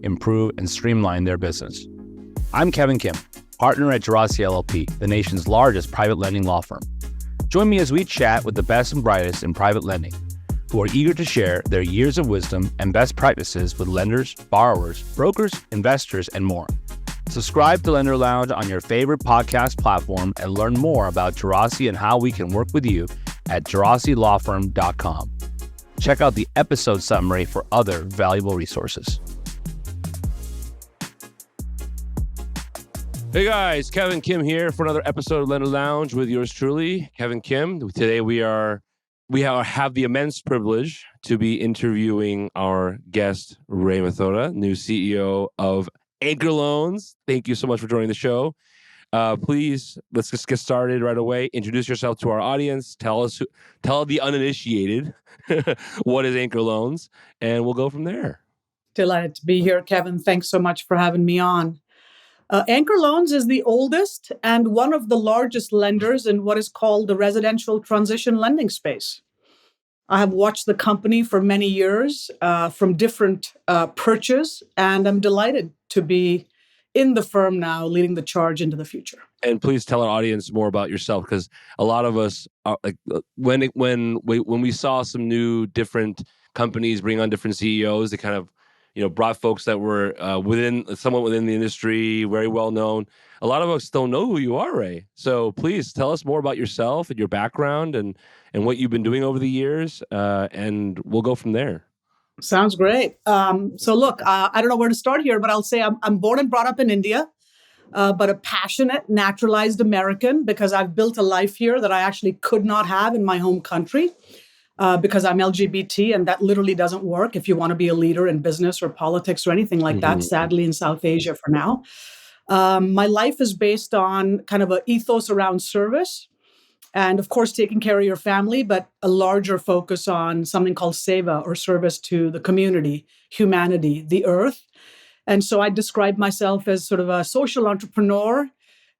improve, and streamline their business. I'm Kevin Kim, partner at Desi LLP, the nation's largest private lending law firm. Join me as we chat with the best and brightest in private lending, who are eager to share their years of wisdom and best practices with lenders, borrowers, brokers, investors, and more. Subscribe to Lender Lounge on your favorite podcast platform and learn more about Desi and how we can work with you at DesiLawFirm.com. Check out the episode summary for other valuable resources. Hey guys, Kevin Kim here for another episode of Lender Lounge with yours truly, Kevin Kim. Today we have the immense privilege to be interviewing our guest, Ray Mathoda, new CEO of Anchor Loans. Thank you so much for joining the show. Please, let's just get started right away. Introduce yourself to our audience. Tell the uninitiated what is Anchor Loans, and we'll go from there. Delighted to be here, Kevin. Thanks so much for having me on. Anchor Loans is the oldest and one of the largest lenders in what is called the residential transition lending space. I have watched the company for many years from different perches, and I'm delighted to be in the firm now, leading the charge into the future. And please tell our audience more about yourself, because a lot of us are like when we saw some new different companies bring on different CEOs, they kind of brought folks that were somewhat within the industry, very well known. A lot of us don't know who you are, Ray. So please tell us more about yourself and your background and what you've been doing over the years, and we'll go from there. Sounds great. So look, I don't know where to start here, but I'll say I'm born and brought up in India, but a passionate, naturalized American, because I've built a life here that I actually could not have in my home country. Because I'm LGBT, and that literally doesn't work if you want to be a leader in business or politics or anything like that, sadly, in South Asia for now. My life is based on kind of an ethos around service and, of course, taking care of your family, but a larger focus on something called seva, or service to the community, humanity, the earth. And so I describe myself as sort of a social entrepreneur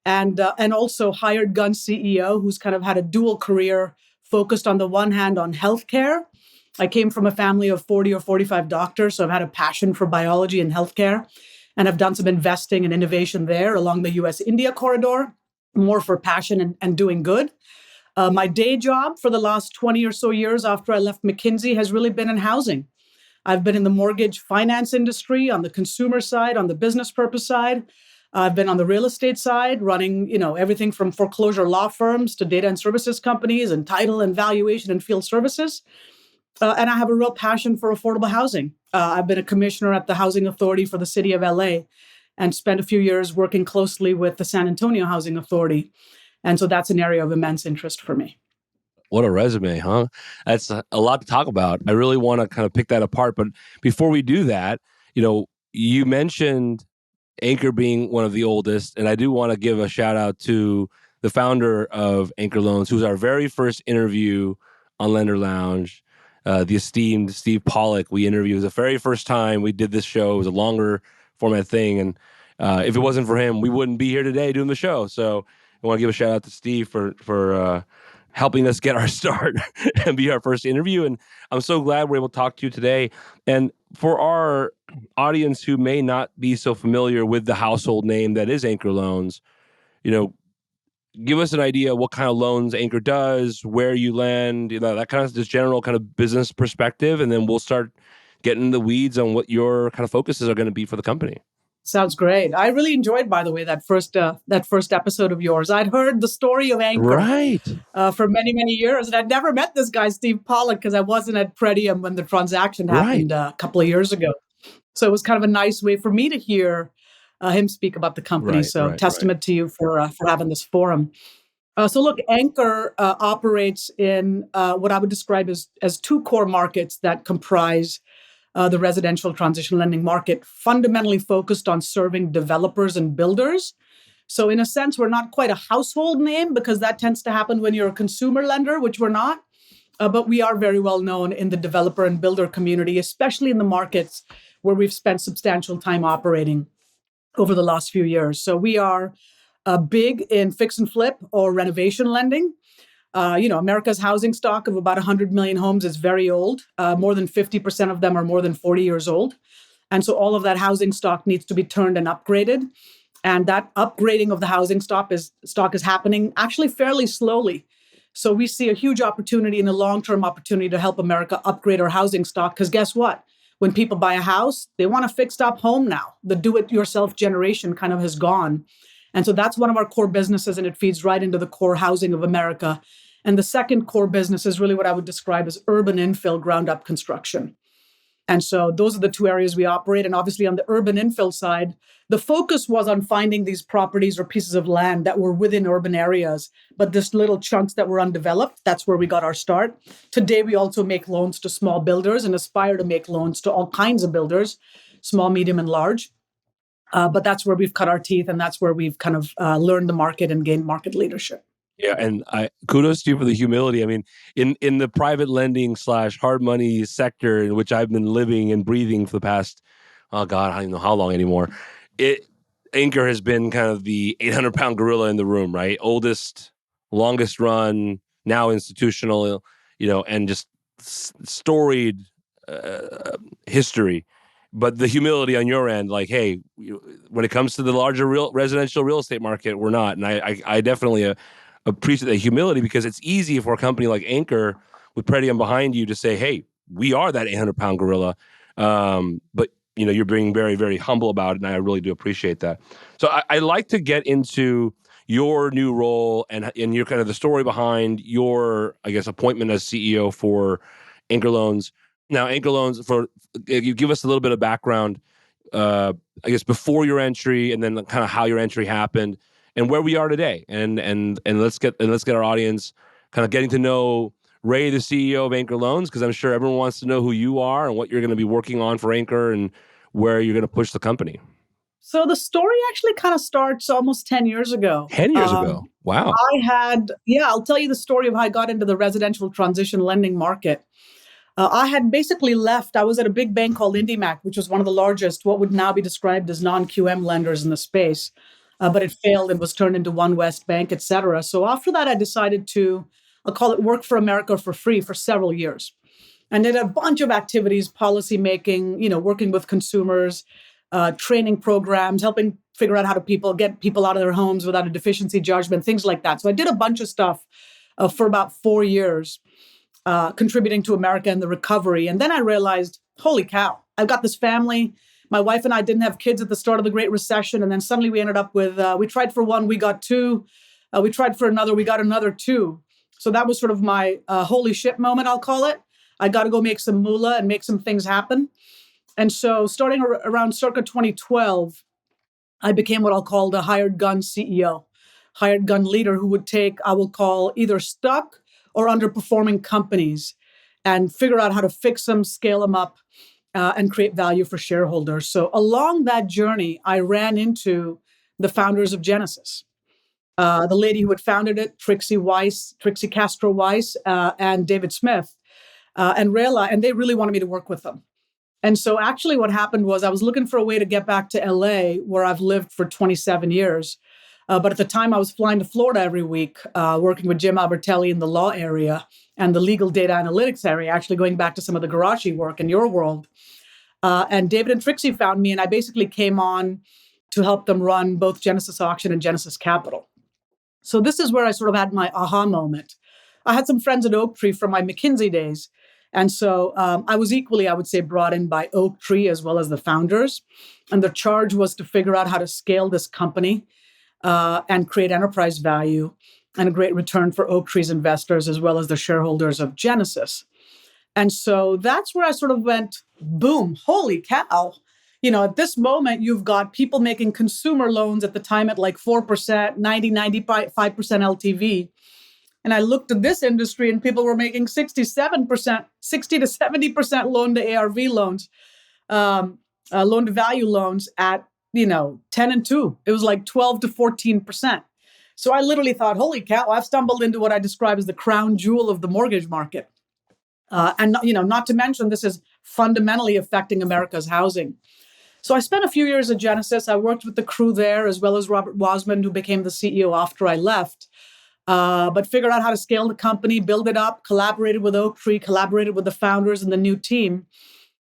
and also hired gun CEO who's kind of had a dual career, focused on the one hand on healthcare. I came from a family of 40 or 45 doctors, so I've had a passion for biology and healthcare, and I've done some investing and innovation there along the US-India corridor, more for passion and doing good. My day job for the last 20 or so years after I left McKinsey has really been in housing. I've been in the mortgage finance industry, on the consumer side, on the business purpose side. I've been on the real estate side, running, everything from foreclosure law firms to data and services companies and title and valuation and field services. And I have a real passion for affordable housing. I've been a commissioner at the Housing Authority for the city of LA and spent a few years working closely with the San Antonio Housing Authority. And so that's an area of immense interest for me. What a resume, huh? That's a lot to talk about. I really want to kind of pick that apart. But before we do that, you mentioned Anchor being one of the oldest, and I do want to give a shout out to the founder of Anchor Loans, who's our very first interview on Lender Lounge, the esteemed Steve Pollock. We interviewed the very first time we did this show. It was a longer format thing, and if it wasn't for him, we wouldn't be here today doing the show. So I want to give a shout out to Steve for helping us get our start and be our first interview. And I'm so glad we're able to talk to you today. And for our audience who may not be so familiar with the household name that is Anchor Loans, give us an idea what kind of loans Anchor does, where you lend, that kind of this general kind of business perspective, and then we'll start getting in the weeds on what your kind of focuses are going to be for the company. Sounds great. I really enjoyed, by the way, that first episode of yours. I'd heard the story of Anchor for many, many years, and I'd never met this guy, Steve Pollock, because I wasn't at Pretium when the transaction happened a couple of years ago. So it was kind of a nice way for me to hear him speak about the company. Testament to you for having this forum. So look, Anchor operates in what I would describe as two core markets that comprise the residential transition lending market, fundamentally focused on serving developers and builders. So in a sense, we're not quite a household name because that tends to happen when you're a consumer lender, which we're not. But we are very well known in the developer and builder community, especially in the markets where we've spent substantial time operating over the last few years. So we are big in fix and flip or renovation lending. America's housing stock of about 100 million homes is very old. More than 50% of them are more than 40 years old. And so all of that housing stock needs to be turned and upgraded. And that upgrading of the housing stock is happening actually fairly slowly. So we see a huge opportunity and a long-term opportunity to help America upgrade our housing stock. Because guess what? When people buy a house, they want a fixed-up home now. The do-it-yourself generation kind of has gone. And so that's one of our core businesses, and it feeds right into the core housing of America. And the second core business is really what I would describe as urban infill ground-up construction. And so those are the two areas we operate. And obviously on the urban infill side, the focus was on finding these properties or pieces of land that were within urban areas, but just little chunks that were undeveloped. That's where we got our start. Today, we also make loans to small builders and aspire to make loans to all kinds of builders, small, medium, and large. But that's where we've cut our teeth, and that's where we've kind of learned the market and gained market leadership. Yeah, and I kudos to you for the humility. I mean, in the private lending / hard money sector in which I've been living and breathing for the past, oh God, I don't even know how long anymore. Anchor has been kind of the 800-pound gorilla in the room, right? Oldest, longest run, now institutional, and just storied history. But the humility on your end, like, hey, when it comes to the larger residential real estate market, we're not. And I definitely appreciate the humility, because it's easy for a company like Anchor with Pretium behind you to say, hey, we are that 800-pound gorilla. But you're being very, very humble about it, and I really do appreciate that. So I like to get into your new role and your kind of the story behind your, I guess, appointment as CEO for Anchor Loans. Now, Anchor Loans, you give us a little bit of background, I guess, before your entry, and then kind of how your entry happened and where we are today. And let's get our audience kind of getting to know Ray, the CEO of Anchor Loans, because I'm sure everyone wants to know who you are and what you're going to be working on for Anchor and where you're going to push the company. So the story actually kind of starts almost 10 years ago. 10 years ago. Wow. I'll tell you the story of how I got into the residential transition lending market. I had basically left. I was at a big bank called IndyMac, which was one of the largest, what would now be described as non-QM lenders in the space. But it failed and was turned into One West Bank, et cetera. So after that, I decided to, I'll call it work for America for free for several years. And did a bunch of activities, policy making, working with consumers, training programs, helping figure out how to get people out of their homes without a deficiency judgment, things like that. So I did a bunch of stuff for about 4 years, contributing to America and the recovery. And then I realized, holy cow, I've got this family. My wife and I didn't have kids at the start of the Great Recession. And then suddenly we ended up with, we tried for one, we got two. We tried for another, we got another two. So that was sort of my holy shit moment, I'll call it. I got to go make some moolah and make some things happen. And so starting around circa 2012, I became what I'll call the hired gun CEO, hired gun leader who would take, I will call, either stuck or underperforming companies and figure out how to fix them, scale them up, and create value for shareholders. So along that journey, I ran into the founders of Genesis. The lady who had founded it, Trixie Castro Weiss, and David Smith, and they really wanted me to work with them. And so actually what happened was I was looking for a way to get back to LA, where I've lived for 27 years. But at the time I was flying to Florida every week, working with Jim Albertelli in the law area and the legal data analytics area, actually going back to some of the garage work in your world. And David and Trixie found me, and I basically came on to help them run both Genesis Auction and Genesis Capital. So this is where I sort of had my aha moment. I had some friends at Oaktree from my McKinsey days. And so I was equally, I would say, brought in by Oaktree as well as the founders. And the charge was to figure out how to scale this company and create enterprise value and a great return for Oaktree's investors as well as the shareholders of Genesis. And so that's where I sort of went, boom, holy cow. At this moment, you've got people making consumer loans at the time at like 4%, 95% LTV. And I looked at this industry and people were making 60 to 70% loan to ARV loans, loan to value loans at, 10 and 2. It was like 12 to 14%. So I literally thought, holy cow, I've stumbled into what I describe as the crown jewel of the mortgage market. And not to mention, this is fundamentally affecting America's housing. So I spent a few years at Genesis. I worked with the crew there, as well as Robert Wasman, who became the CEO after I left. But figured out how to scale the company, build it up, collaborated with Oaktree, collaborated with the founders and the new team.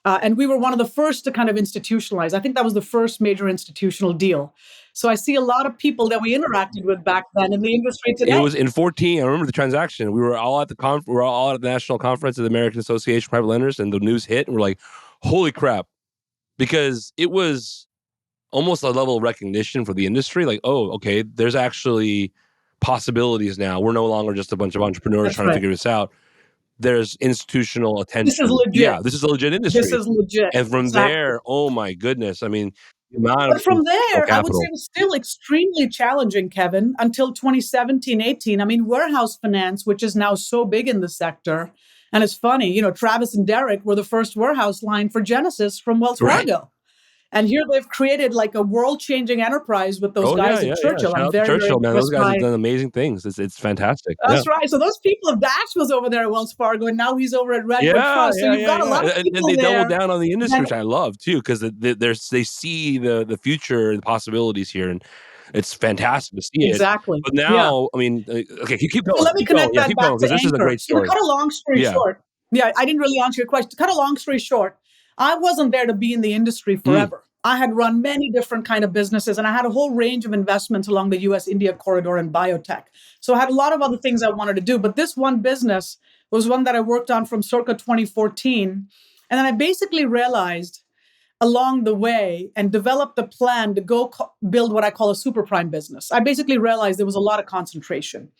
And we were one of the first to kind of institutionalize. I think that was the first major institutional deal. So I see a lot of people that we interacted with back then in the industry today. It was in 14. I remember the transaction. We were all at the we were all at the national conference of the American Association of Private Lenders, and the news hit, and we're like, "Holy crap!" Because it was almost a level of recognition for the industry. Like, oh, okay, there's actually possibilities now. We're no longer just a bunch of entrepreneurs That's trying to right. figure this out. There's institutional attention. This is legit. Yeah, this is a legit industry. This is legit. And from Exactly. there, oh my goodness. I mean, the amount But of from institutional there, I would say capital. it was still extremely challenging, Kevin, until 2017, 18. I mean, warehouse finance, which is now so big in the sector. And it's funny, you know, Travis and Derek were the first warehouse line for Genesis from Wells Right. Fargo. And here they've created like a world-changing enterprise with those guys at Churchill. Shout I'm out to very, Churchill, very man. Those impressed guys by. have done amazing things. It's fantastic. That's right. So those people, Dash was over there at Wells Fargo, and now he's over at Redwood Trust. So you've got a lot of people and they there. double down on the industry, which I love too, because they see the future, the possibilities here, and it's fantastic to see it. Exactly. But now, I mean, okay, keep going. So let me connect that back to because this is a Anchor. great So to story. cut a long story short, I didn't really answer your question. To cut a long story short, I wasn't there to be in the industry forever. I had run many different kind of businesses, and I had a whole range of investments along the US-India corridor and biotech. So I had a lot of other things I wanted to do, but this one business was one that I worked on from circa 2014. And then I basically realized along the way and developed a plan to go build what I call a super prime business. I basically realized there was a lot of concentration.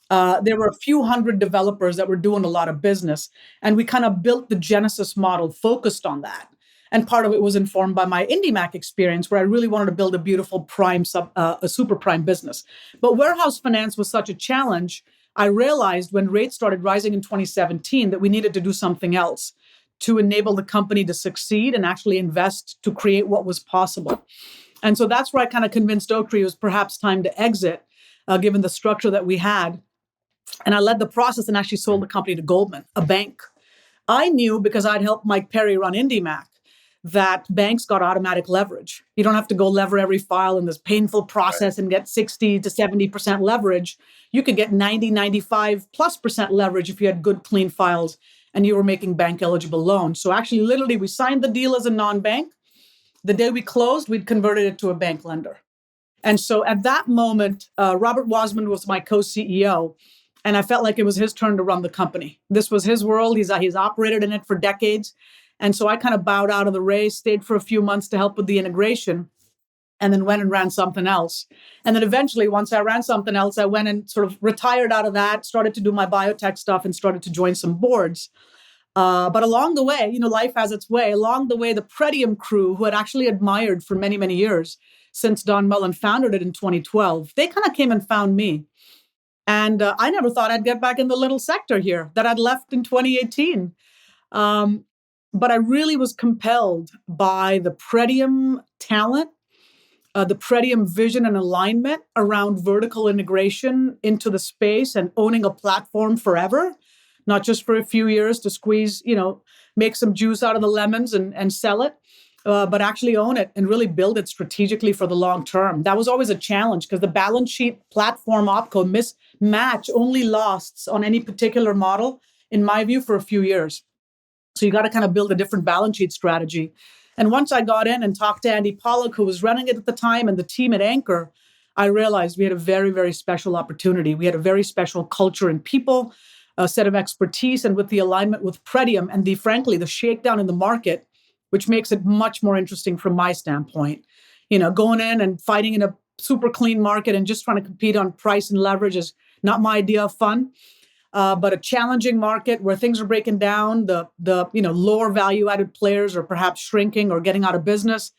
There were a few hundred developers that were doing a lot of business, and we kind of built the Genesis model focused on that. And part of it was informed by my IndyMac experience, where I really wanted to build a beautiful a super prime business. But warehouse finance was such a challenge. I realized when rates started rising in 2017 that we needed to do something else to enable the company to succeed and actually invest to create what was possible. And so that's where I kind of convinced Oaktree it was perhaps time to exit, given the structure that we had. And I led the process and actually sold the company to Goldman, a bank. I knew because I'd helped Mike Perry run IndyMac that banks got automatic leverage. You don't have to go lever every file in this painful process and get 60 to 70% leverage. You could get 90, 95 plus percent leverage if you had good, clean files and you were making bank eligible loans. So actually, literally, we signed the deal as a non-bank. The day we closed, we'd converted it to a bank lender. And so at that moment, Robert Wasman was my co-CEO. And I felt like it was his turn to run the company. This was his world. He's operated in it for decades. And so I kind of bowed out of the race, stayed for a few months to help with the integration, and then went and ran something else. And then eventually, once I ran something else, I went and sort of retired out of that, started to do my biotech stuff, and started to join some boards. But along the way, you know, life has its way. Along the way, the Pretium crew, who had actually admired for many, many years since Don Mullen founded it in 2012, they kind of came and found me. And I never thought I'd get back in the little sector here that I'd left in 2018. But I really was compelled by the Pretium talent, the Pretium vision and alignment around vertical integration into the space and owning a platform forever, not just for a few years to squeeze, you know, make some juice out of the lemons and sell it. But actually own it and really build it strategically for the long term. That was always a challenge because the balance sheet platform opco mismatch only lasts on any particular model, in my view, for a few years. So you got to kind of build a different balance sheet strategy. And once I got in and talked to Andy Pollock, who was running it at the time, and the team at Anchor, I realized we had a very, very special opportunity. We had a very special culture and people, a set of expertise, and with the alignment with Pretium and frankly, the shakedown in the market, which makes it much more interesting from my standpoint. You know, going in and fighting in a super clean market and just trying to compete on price and leverage is not my idea of fun. But a challenging market where things are breaking down, the lower value added players are perhaps shrinking or getting out of business,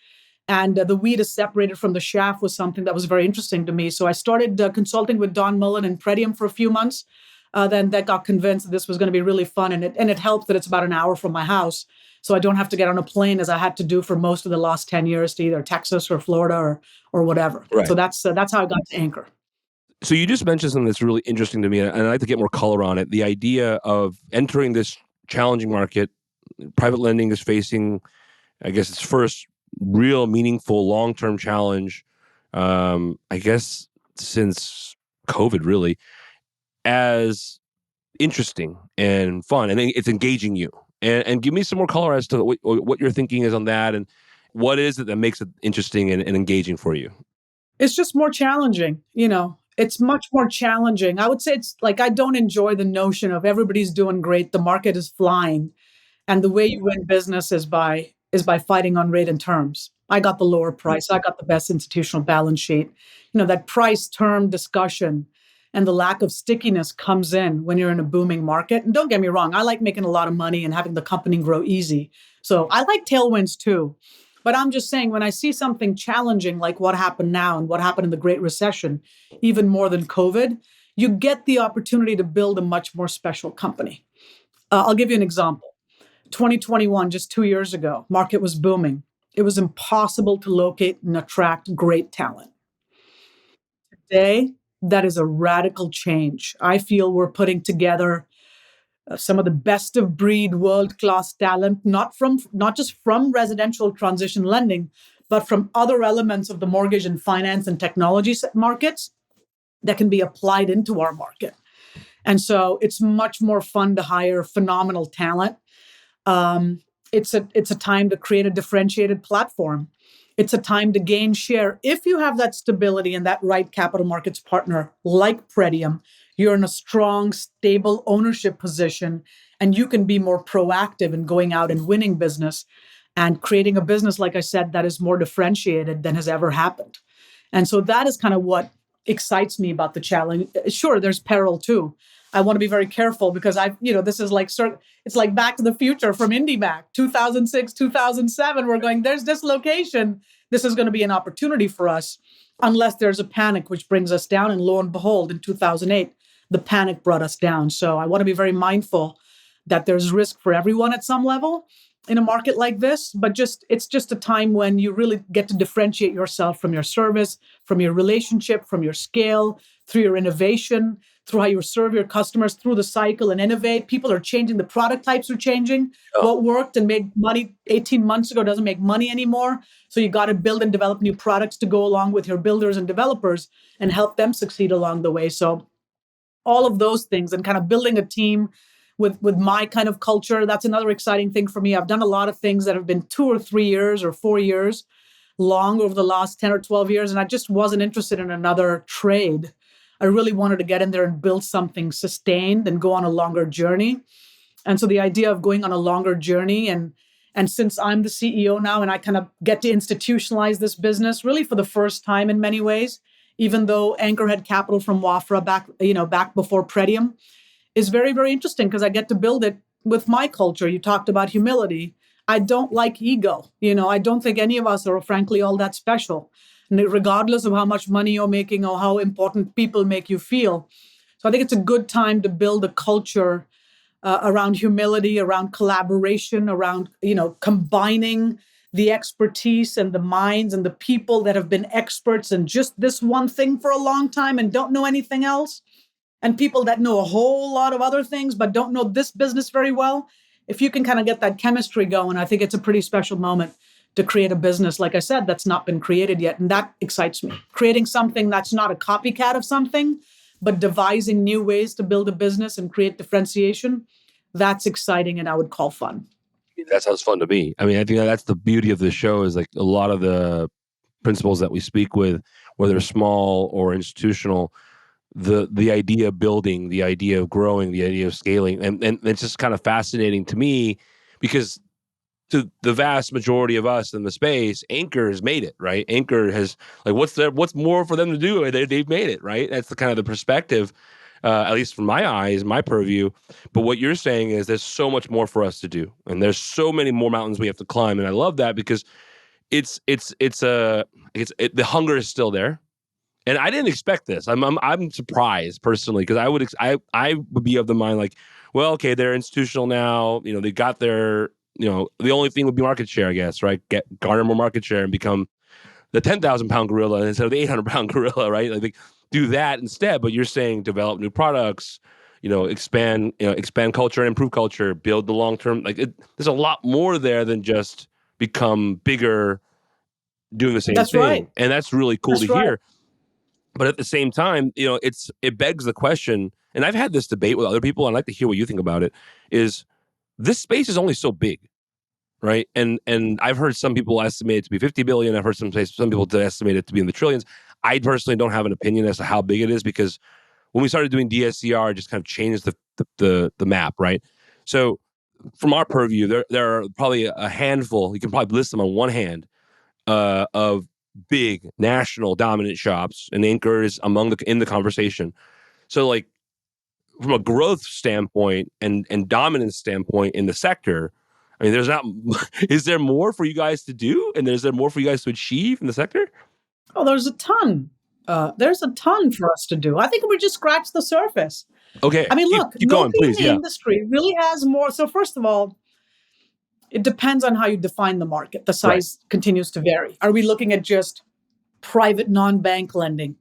and the wheat is separated from the chaff was something that was very interesting to me. So I started consulting with Don Mullen and Pretium for a few months. Then that got convinced that this was going to be really fun, and it helped that it's about an hour from my house. So I don't have to get on a plane as I had to do for most of the last 10 years to either Texas or Florida or whatever. Right. So that's how I got to Anchor. So you just mentioned something that's really interesting to me, and I'd like to get more color on it. The idea of entering this challenging market. Private lending is facing, I guess, its first real meaningful long-term challenge, I guess, since COVID, really, as interesting and fun. And it's engaging you. And give me some more color as to what your thinking is on that, and what is it that makes it interesting and engaging for you? It's just more challenging, it's much more challenging. I would say it's like I don't enjoy the notion of everybody's doing great, the market is flying, and the way you win business is by fighting on rate and terms. I got the lower price. I got the best institutional balance sheet. That price term discussion and the lack of stickiness comes in when you're in a booming market. And don't get me wrong, I like making a lot of money and having the company grow easy. So I like tailwinds too. But I'm just saying, when I see something challenging like what happened now and what happened in the Great Recession, even more than COVID, you get the opportunity to build a much more special company. I'll give you an example. 2021, just 2 years ago, market was booming. It was impossible to locate and attract great talent. Today, that is a radical change. I feel we're putting together some of the best of breed world class talent, not just from residential transition lending, but from other elements of the mortgage and finance and technology markets that can be applied into our market. And so it's much more fun to hire phenomenal talent. It's a time to create a differentiated platform. It's a time to gain share. If you have that stability and that right capital markets partner like Pretium, you're in a strong, stable ownership position, and you can be more proactive in going out and winning business and creating a business, like I said, that is more differentiated than has ever happened. And so that is kind of what excites me about the challenge. Sure, there's peril too. I want to be very careful because this is like it's like Back to the Future from IndyMac, 2006, 2007. We're going, there's dislocation. This is going to be an opportunity for us unless there's a panic, which brings us down. And lo and behold, in 2008, the panic brought us down. So I want to be very mindful that there's risk for everyone at some level in a market like this, but it's just a time when you really get to differentiate yourself from your service, from your relationship, from your scale, through your innovation, through how you serve your customers through the cycle and innovate. People are changing. The product types are changing. Oh. What worked and made money 18 months ago doesn't make money anymore. So you got to build and develop new products to go along with your builders and developers and help them succeed along the way. So all of those things and kind of building a team with my kind of culture, that's another exciting thing for me. I've done a lot of things that have been 2 or 3 years or 4 years long over the last 10 or 12 years, and I just wasn't interested in another trade. I really wanted to get in there and build something sustained and go on a longer journey. And so the idea of going on a longer journey, and since I'm the CEO now and I kind of get to institutionalize this business really for the first time in many ways, even though Anchor had capital from Wafra back before Pretium, is very, very interesting because I get to build it with my culture. You talked about humility. I don't like ego. I don't think any of us are frankly all that special, regardless of how much money you're making or how important people make you feel. So I think it's a good time to build a culture around humility, around collaboration, around, combining the expertise and the minds and the people that have been experts in just this one thing for a long time and don't know anything else, and people that know a whole lot of other things but don't know this business very well. If you can kind of get that chemistry going, I think it's a pretty special moment to create a business, like I said, that's not been created yet. And that excites me. Creating something that's not a copycat of something, but devising new ways to build a business and create differentiation, that's exciting and I would call fun. That sounds fun to me. I mean, I think that's the beauty of the show is like a lot of the principles that we speak with, whether small or institutional, the idea of building, the idea of growing, the idea of scaling. And it's just kind of fascinating to me because to the vast majority of us in the space, Anchor has made it, right? Anchor has what's more for them to do? They've made it, right? That's the kind of the perspective, at least from my eyes, my purview. But what you're saying is there's so much more for us to do, and there's so many more mountains we have to climb. And I love that because the hunger is still there. And I didn't expect this. I'm surprised personally because I would be of the mind like, well, okay, they're institutional now. They got their, the only thing would be market share, I guess, right? Garner more market share and become the 10,000-pound gorilla instead of the 800-pound gorilla, right? I think do that instead. But you're saying develop new products, expand culture and improve culture, build the long term. There's a lot more there than just become bigger, doing the same That's thing, right. and that's really cool That's to hear. right. But at the same time, it begs the question, and I've had this debate with other people, and I'd like to hear what you think about it, is this space is only so big, right? And I've heard some people estimate it to be 50 billion. I've heard some people to estimate it to be in the trillions. I personally don't have an opinion as to how big it is, because when we started doing DSCR, it just kind of changed the map, right? So from our purview, there are probably a handful. You can probably list them on one hand of big national dominant shops, and Anchor is in the conversation. So like from a growth standpoint and dominance standpoint in the sector, I mean, there's not. Is there more for you guys to do, and is there more for you guys to achieve in the sector? Oh, there's a ton. There's a ton for us to do. I think we just scratched the surface. Okay, I mean, look, keep going, nobody in please. the Yeah, industry really has more. So first of all, it depends on how you define the market. The right. size continues to vary. Are we looking at just private non-bank lending?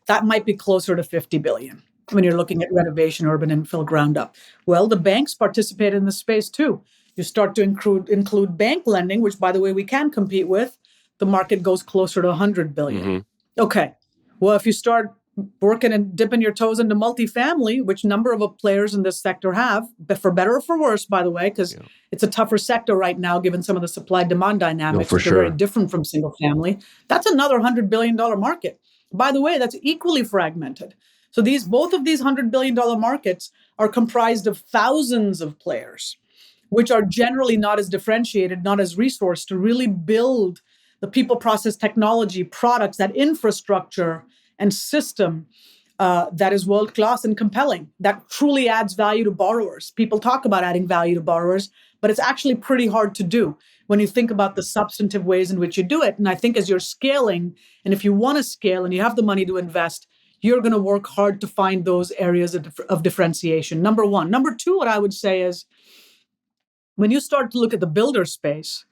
That might be closer to 50 billion when you're looking at renovation, urban infill, ground up. Well, the banks participate in the space too. You start to include bank lending, which, by the way, we can compete with. The market goes closer to 100 billion. Mm-hmm. Okay. Well, if you start working and dipping your toes into multifamily, which number of players in this sector have, but for better or for worse, by the way, because it's a tougher sector right now, given some of the supply-demand dynamics, for which are very sure. different from single family. That's another $100 billion market. By the way, that's equally fragmented. So both of these $100 billion markets are comprised of thousands of players, which are generally not as differentiated, not as resourced to really build the people, process, technology, products, that infrastructure and system that is world-class and compelling, that truly adds value to borrowers. People talk about adding value to borrowers, but it's actually pretty hard to do when you think about the substantive ways in which you do it. And I think as you're scaling, and if you want to scale and you have the money to invest, you're going to work hard to find those areas of differentiation. Number one. Number two, what I would say is when you start to look at the builder space,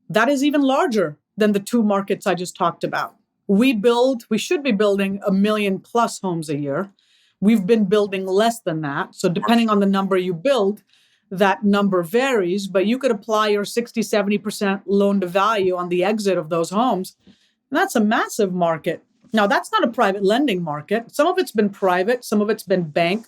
that is even larger than the two markets I just talked about. We should be building 1 million plus homes a year. We've been building less than that. So depending on the number you build, that number varies, but you could apply your 60, 70% loan to value on the exit of those homes. And that's a massive market. Now, that's not a private lending market. Some of it's been private, some of it's been bank,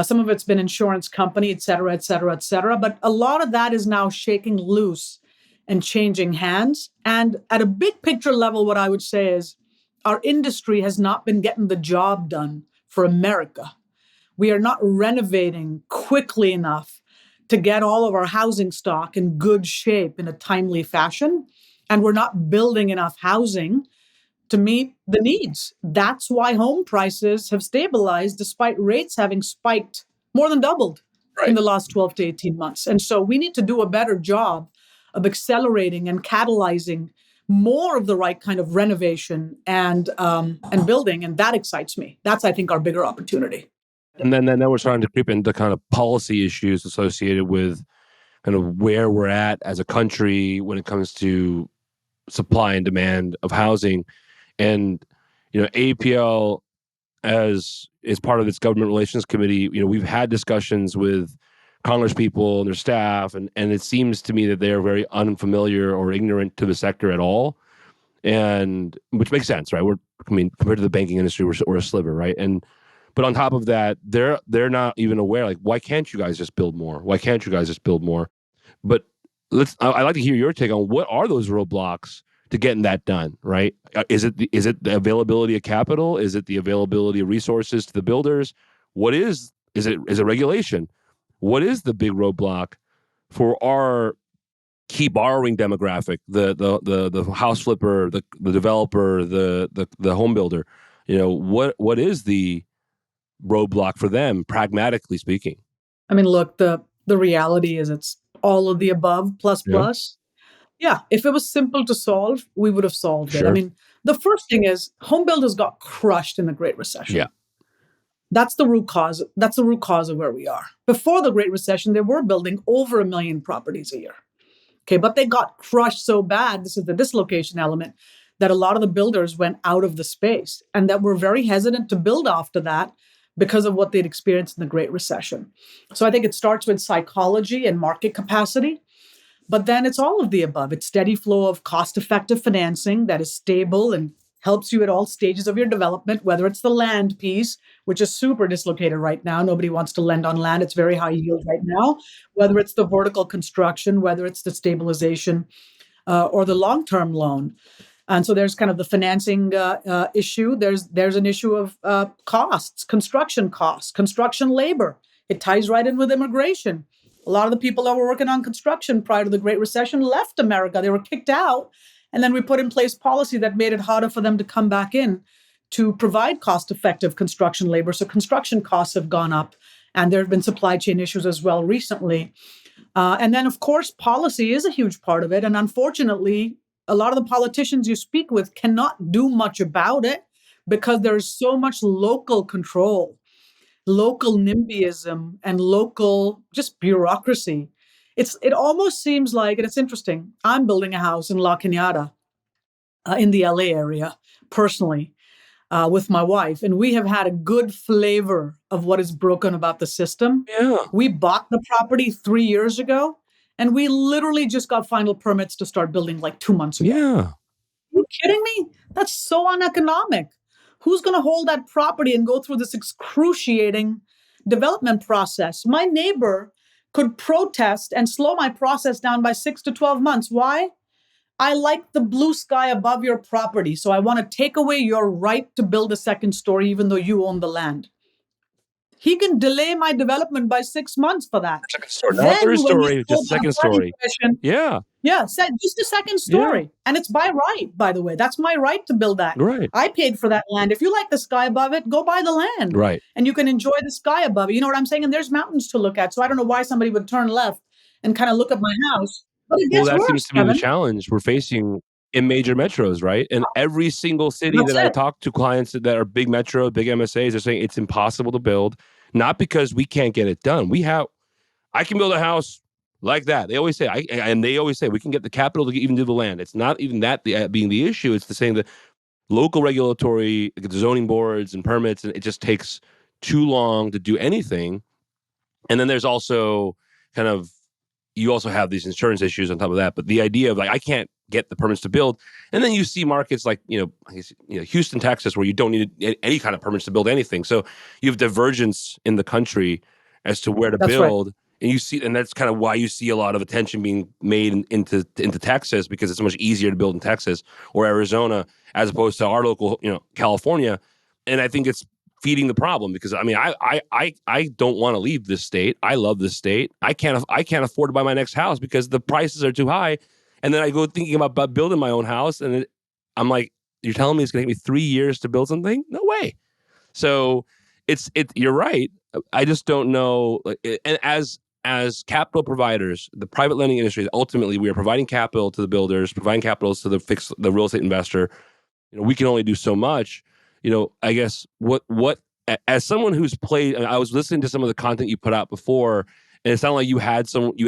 some of it's been insurance company, et cetera, et cetera, et cetera. But a lot of that is now shaking loose and changing hands. And at a big picture level, what I would say is our industry has not been getting the job done for America. We are not renovating quickly enough to get all of our housing stock in good shape in a timely fashion. And we're not building enough housing to meet the needs. That's why home prices have stabilized despite rates having spiked more than doubled in the last 12 to 18 months. And so we need to do a better job of accelerating and catalyzing more of the right kind of renovation and building. And that excites me. That's, I think, our bigger opportunity. And then we're starting to creep into kind of policy issues associated with kind of where we're at as a country when it comes to supply and demand of housing. And, APL as is part of its government relations committee, we've had discussions with Congress people and their staff, and it seems to me that they are very unfamiliar or ignorant to the sector at all, and which makes sense, right? Compared to the banking industry, we're a sliver, right? But on top of that, they're not even aware. Like, why can't you guys just build more? Why can't you guys just build more? But I'd like to hear your take on what are those roadblocks to getting that done, right? Is it the availability of capital? Is it the availability of resources to the builders? What is it regulation? What is the big roadblock for our key borrowing demographic, the house flipper, the developer, the home builder? What is the roadblock for them, pragmatically speaking? I mean, look, the reality is it's all of the above plus Yeah, plus. Yeah, if it was simple to solve, we would have solved it. I sure. mean, the first thing is home builders got crushed in the Great Recession. Yeah. That's the root cause. That's the root cause of where we are. Before the Great Recession, they were building over 1 million properties a year. Okay, but they got crushed so bad, this is the dislocation element, that a lot of the builders went out of the space and that were very hesitant to build after that because of what they'd experienced in the Great Recession. So I think it starts with psychology and market capacity, but then it's all of the above. It's steady flow of cost-effective financing that is stable and helps you at all stages of your development, whether it's the land piece, which is super dislocated right now. Nobody wants to lend on land. It's very high yield right now. Whether it's the vertical construction, whether it's the stabilization or the long-term loan. And so there's kind of the financing issue. There's an issue of costs, construction labor. It ties right in with immigration. A lot of the people that were working on construction prior to the Great Recession left America. They were kicked out. And then we put in place policy that made it harder for them to come back in to provide cost-effective construction labor. So construction costs have gone up. And there have been supply chain issues as well recently. And then, of course, policy is a huge part of it. And unfortunately, a lot of the politicians you speak with cannot do much about it because there's so much local control, local NIMBYism, and local just bureaucracy. It almost seems like, and it's interesting, I'm building a house in La Cañada in the LA area personally with my wife, and we have had a good flavor of what is broken about the system. Yeah. We bought the property 3 years ago, and we literally just got final permits to start building like 2 months ago. Yeah. Are you kidding me? That's so uneconomic. Who's going to hold that property and go through this excruciating development process? My neighbor could protest and slow my process down by 6 to 12 months. Why? I like the blue sky above your property, so I want to take away your right to build a second story, even though you own the land. He can delay my development by 6 months for that. Second story, not a third story, just second story. Yeah. Yeah, just a second story. Yeah. And it's by right, by the way. That's my right to build that. Right. I paid for that land. If you like the sky above it, go buy the land. Right. And you can enjoy the sky above it. You know what I'm saying? And there's mountains to look at. So I don't know why somebody would turn left and kind of look at my house. But it gets Well, that worse, seems to be Kevin. the challenge we're facing in major metros, right? And every single city That's that I it. talk to clients that are big metro, big MSAs, they're saying it's impossible to build, not because we can't get it done. I can build a house like that. They always say, we can get the capital to even do the land. It's not even that being the issue. It's the saying that local regulatory, the zoning boards and permits, and it just takes too long to do anything. And then there's also you also have these insurance issues on top of that. But the idea of I can't get the permits to build, and then you see markets like Houston, Texas, where you don't need any kind of permits to build anything. So you have divergence in the country as to where to build, right. And that's kind of why you see a lot of attention being made into Texas, because it's so much easier to build in Texas or Arizona as opposed to our local, California. And I think it's feeding the problem, because I don't want to leave this state. I love this state. I can't afford to buy my next house because the prices are too high. And then I go thinking about building my own house, and I'm like, you're telling me it's going to take me 3 years to build something? No way. So you're right. I just don't know. And as capital providers, the private lending industry, ultimately we are providing capital to the builders, providing capital to the real estate investor. We can only do so much. I guess what as someone who's played, I was listening to some of the content you put out before, and it sounded like you had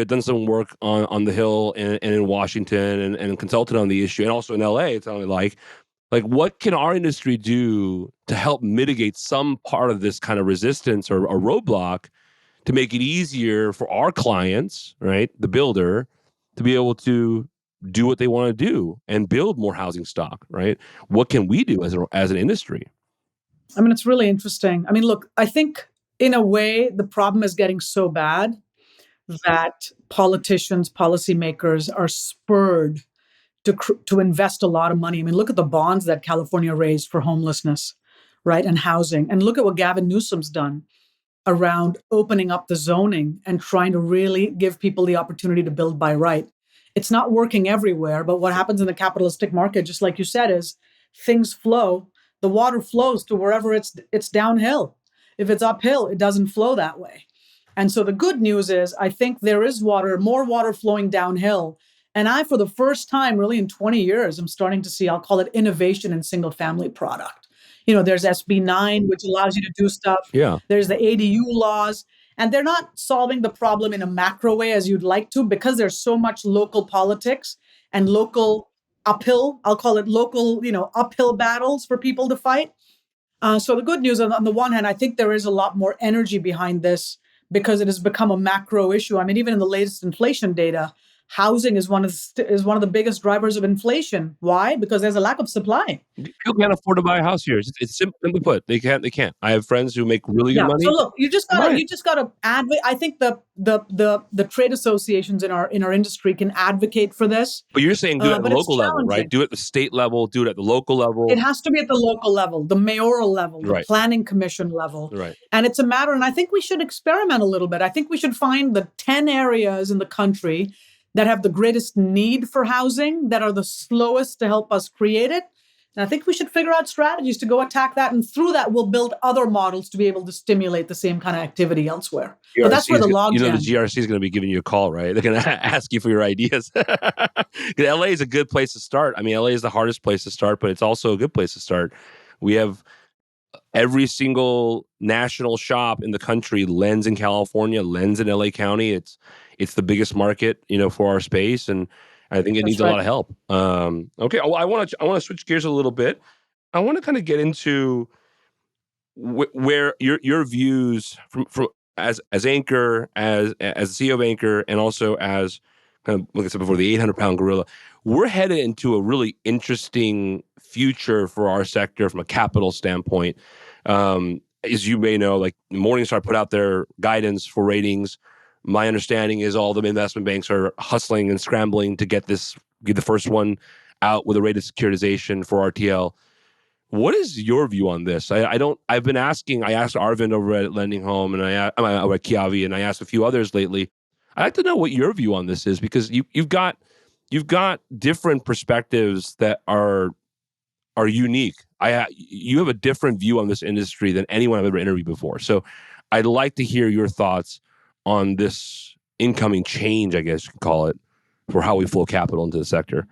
done some work on the Hill and in Washington and consulted on the issue, and also in LA. It sounded like what can our industry do to help mitigate some part of this kind of resistance or roadblock to make it easier for our clients, right, the builder, to be able to do what they want to do and build more housing stock, right? What can we do as an industry? I mean, it's really interesting. I mean, look, I think in a way, the problem is getting so bad that politicians, policymakers are spurred to invest a lot of money. I mean, look at the bonds that California raised for homelessness, right, and housing. And look at what Gavin Newsom's done around opening up the zoning and trying to really give people the opportunity to build by right. It's not working everywhere, but what happens in the capitalistic market, just like you said, is things flow. The water flows to wherever it's downhill. If it's uphill, it doesn't flow that way. And so the good news is, I think there is more water flowing downhill. And for the first time really in 20 years, I'm starting to see, I'll call it innovation in single family product. There's SB9, which allows you to do stuff. Yeah. There's the ADU laws. And they're not solving the problem in a macro way as you'd like to, because there's so much local politics and local uphill, I'll call it local, uphill battles for people to fight. So the good news on the one hand, I think there is a lot more energy behind this because it has become a macro issue. I mean, even in the latest inflation data, housing is one of the biggest drivers of inflation. Why? Because there's a lack of supply. People can't afford to buy a house here. It's simply put, they can't. They can't. I have friends who make really good Yeah. So money. look, Buy it. you just gotta advocate. I think the trade associations in our industry can advocate for this. But you're saying do it at the But it's local level, right? challenging. Do it at the state level. Do it at the local It level. has to be at the local level, the mayoral level, the Right. planning commission level. Right. And it's a matter, and I think we should experiment a little bit. I think we should find the 10 areas in the country that have the greatest need for housing, that are the slowest to help us create it. And I think we should figure out strategies to go attack that. And through that, we'll build other models to be able to stimulate the same kind of activity elsewhere. But that's where the the logjam. GRC is going to be giving you a call, right? They're going to ask you for your ideas. LA is a good place to start. I mean, LA is the hardest place to start, but it's also a good place to start. We have every single national shop in the country lends in California, lends in LA County. It's the biggest market, for our space, and I think it needs a lot of help. Okay, I want to switch gears a little bit. I want to kind of get into where your views from as Anchor, as CEO of Anchor, and also as kind of, like I said before, the 800-pound gorilla. We're headed into a really interesting future for our sector from a capital standpoint. As you may know, like Morningstar put out their guidance for ratings. My understanding is all the investment banks are hustling and scrambling to get the first one out with a rated securitization for RTL. What is your view on this? I've been asking. I asked Arvind over at Lending Home, and over at Kiavi, and I asked a few others lately. I'd like to know what your view on this is, because you've got different perspectives that are unique. You have a different view on this industry than anyone I've ever interviewed before. So I'd like to hear your thoughts on this incoming change, I guess you could call it, for how we flow capital into the sector.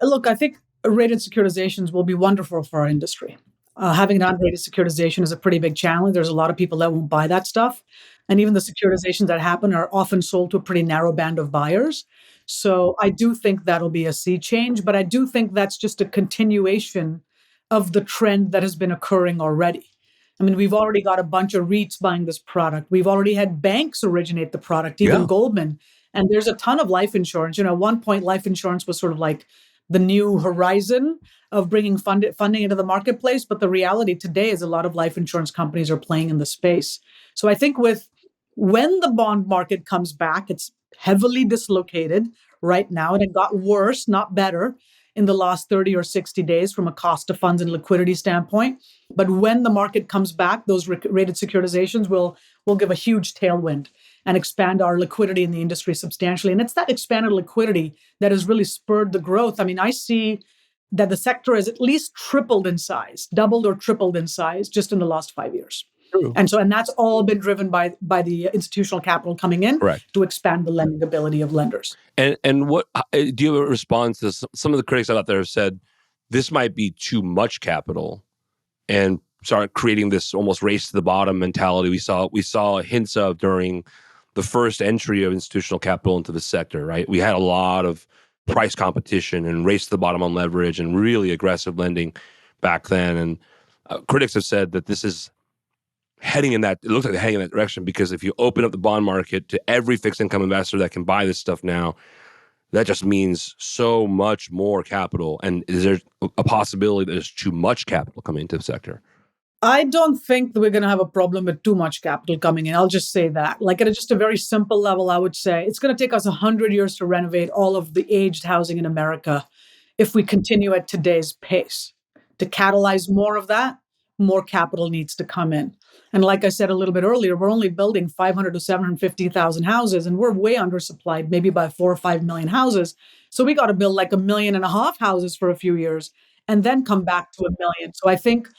Look, I think rated securitizations will be wonderful for our industry. Having an unrated securitization is a pretty big challenge. There's a lot of people that won't buy that stuff. And even the securitizations that happen are often sold to a pretty narrow band of buyers. So I do think that'll be a sea change, but I do think that's just a continuation of the trend that has been occurring already. I mean, we've already got a bunch of REITs buying this product. We've already had banks originate the product, even Goldman. And there's a ton of life insurance. At one point, life insurance was sort of like the new horizon of bringing funding into the marketplace. But the reality today is a lot of life insurance companies are playing in the space. So I think when the bond market comes back, it's heavily dislocated right now, and it got worse, not better, in the last 30 or 60 days from a cost of funds and liquidity standpoint. But when the market comes back, those rated securitizations will give a huge tailwind and expand our liquidity in the industry substantially. And it's that expanded liquidity that has really spurred the growth. I mean, I see that the sector has at least tripled in size, doubled or tripled in size just in the last 5 years. True. And that's all been driven by the institutional capital coming in to expand the lending ability of lenders. And what do you have a response to some of the critics out there have said this might be too much capital and start creating this almost race to the bottom mentality we saw hints of during the first entry of institutional capital into the sector, right? We had a lot of price competition and race to the bottom on leverage and really aggressive lending back then. And critics have said that this is it looks like they're heading in that direction, because if you open up the bond market to every fixed income investor that can buy this stuff now, that just means so much more capital. And is there a possibility that there's too much capital coming into the sector? I don't think that we're going to have a problem with too much capital coming in. I'll just say that. Like at just a very simple level, I would say it's going to take us 100 years to renovate all of the aged housing in America if we continue at today's pace. To catalyze more of that, more capital needs to come in. And like I said a little bit earlier, we're only building 500 to 750,000 houses, and we're way undersupplied, maybe by 4 or 5 million houses. So we got to build like 1.5 million houses for a few years and then come back to 1 million. So I think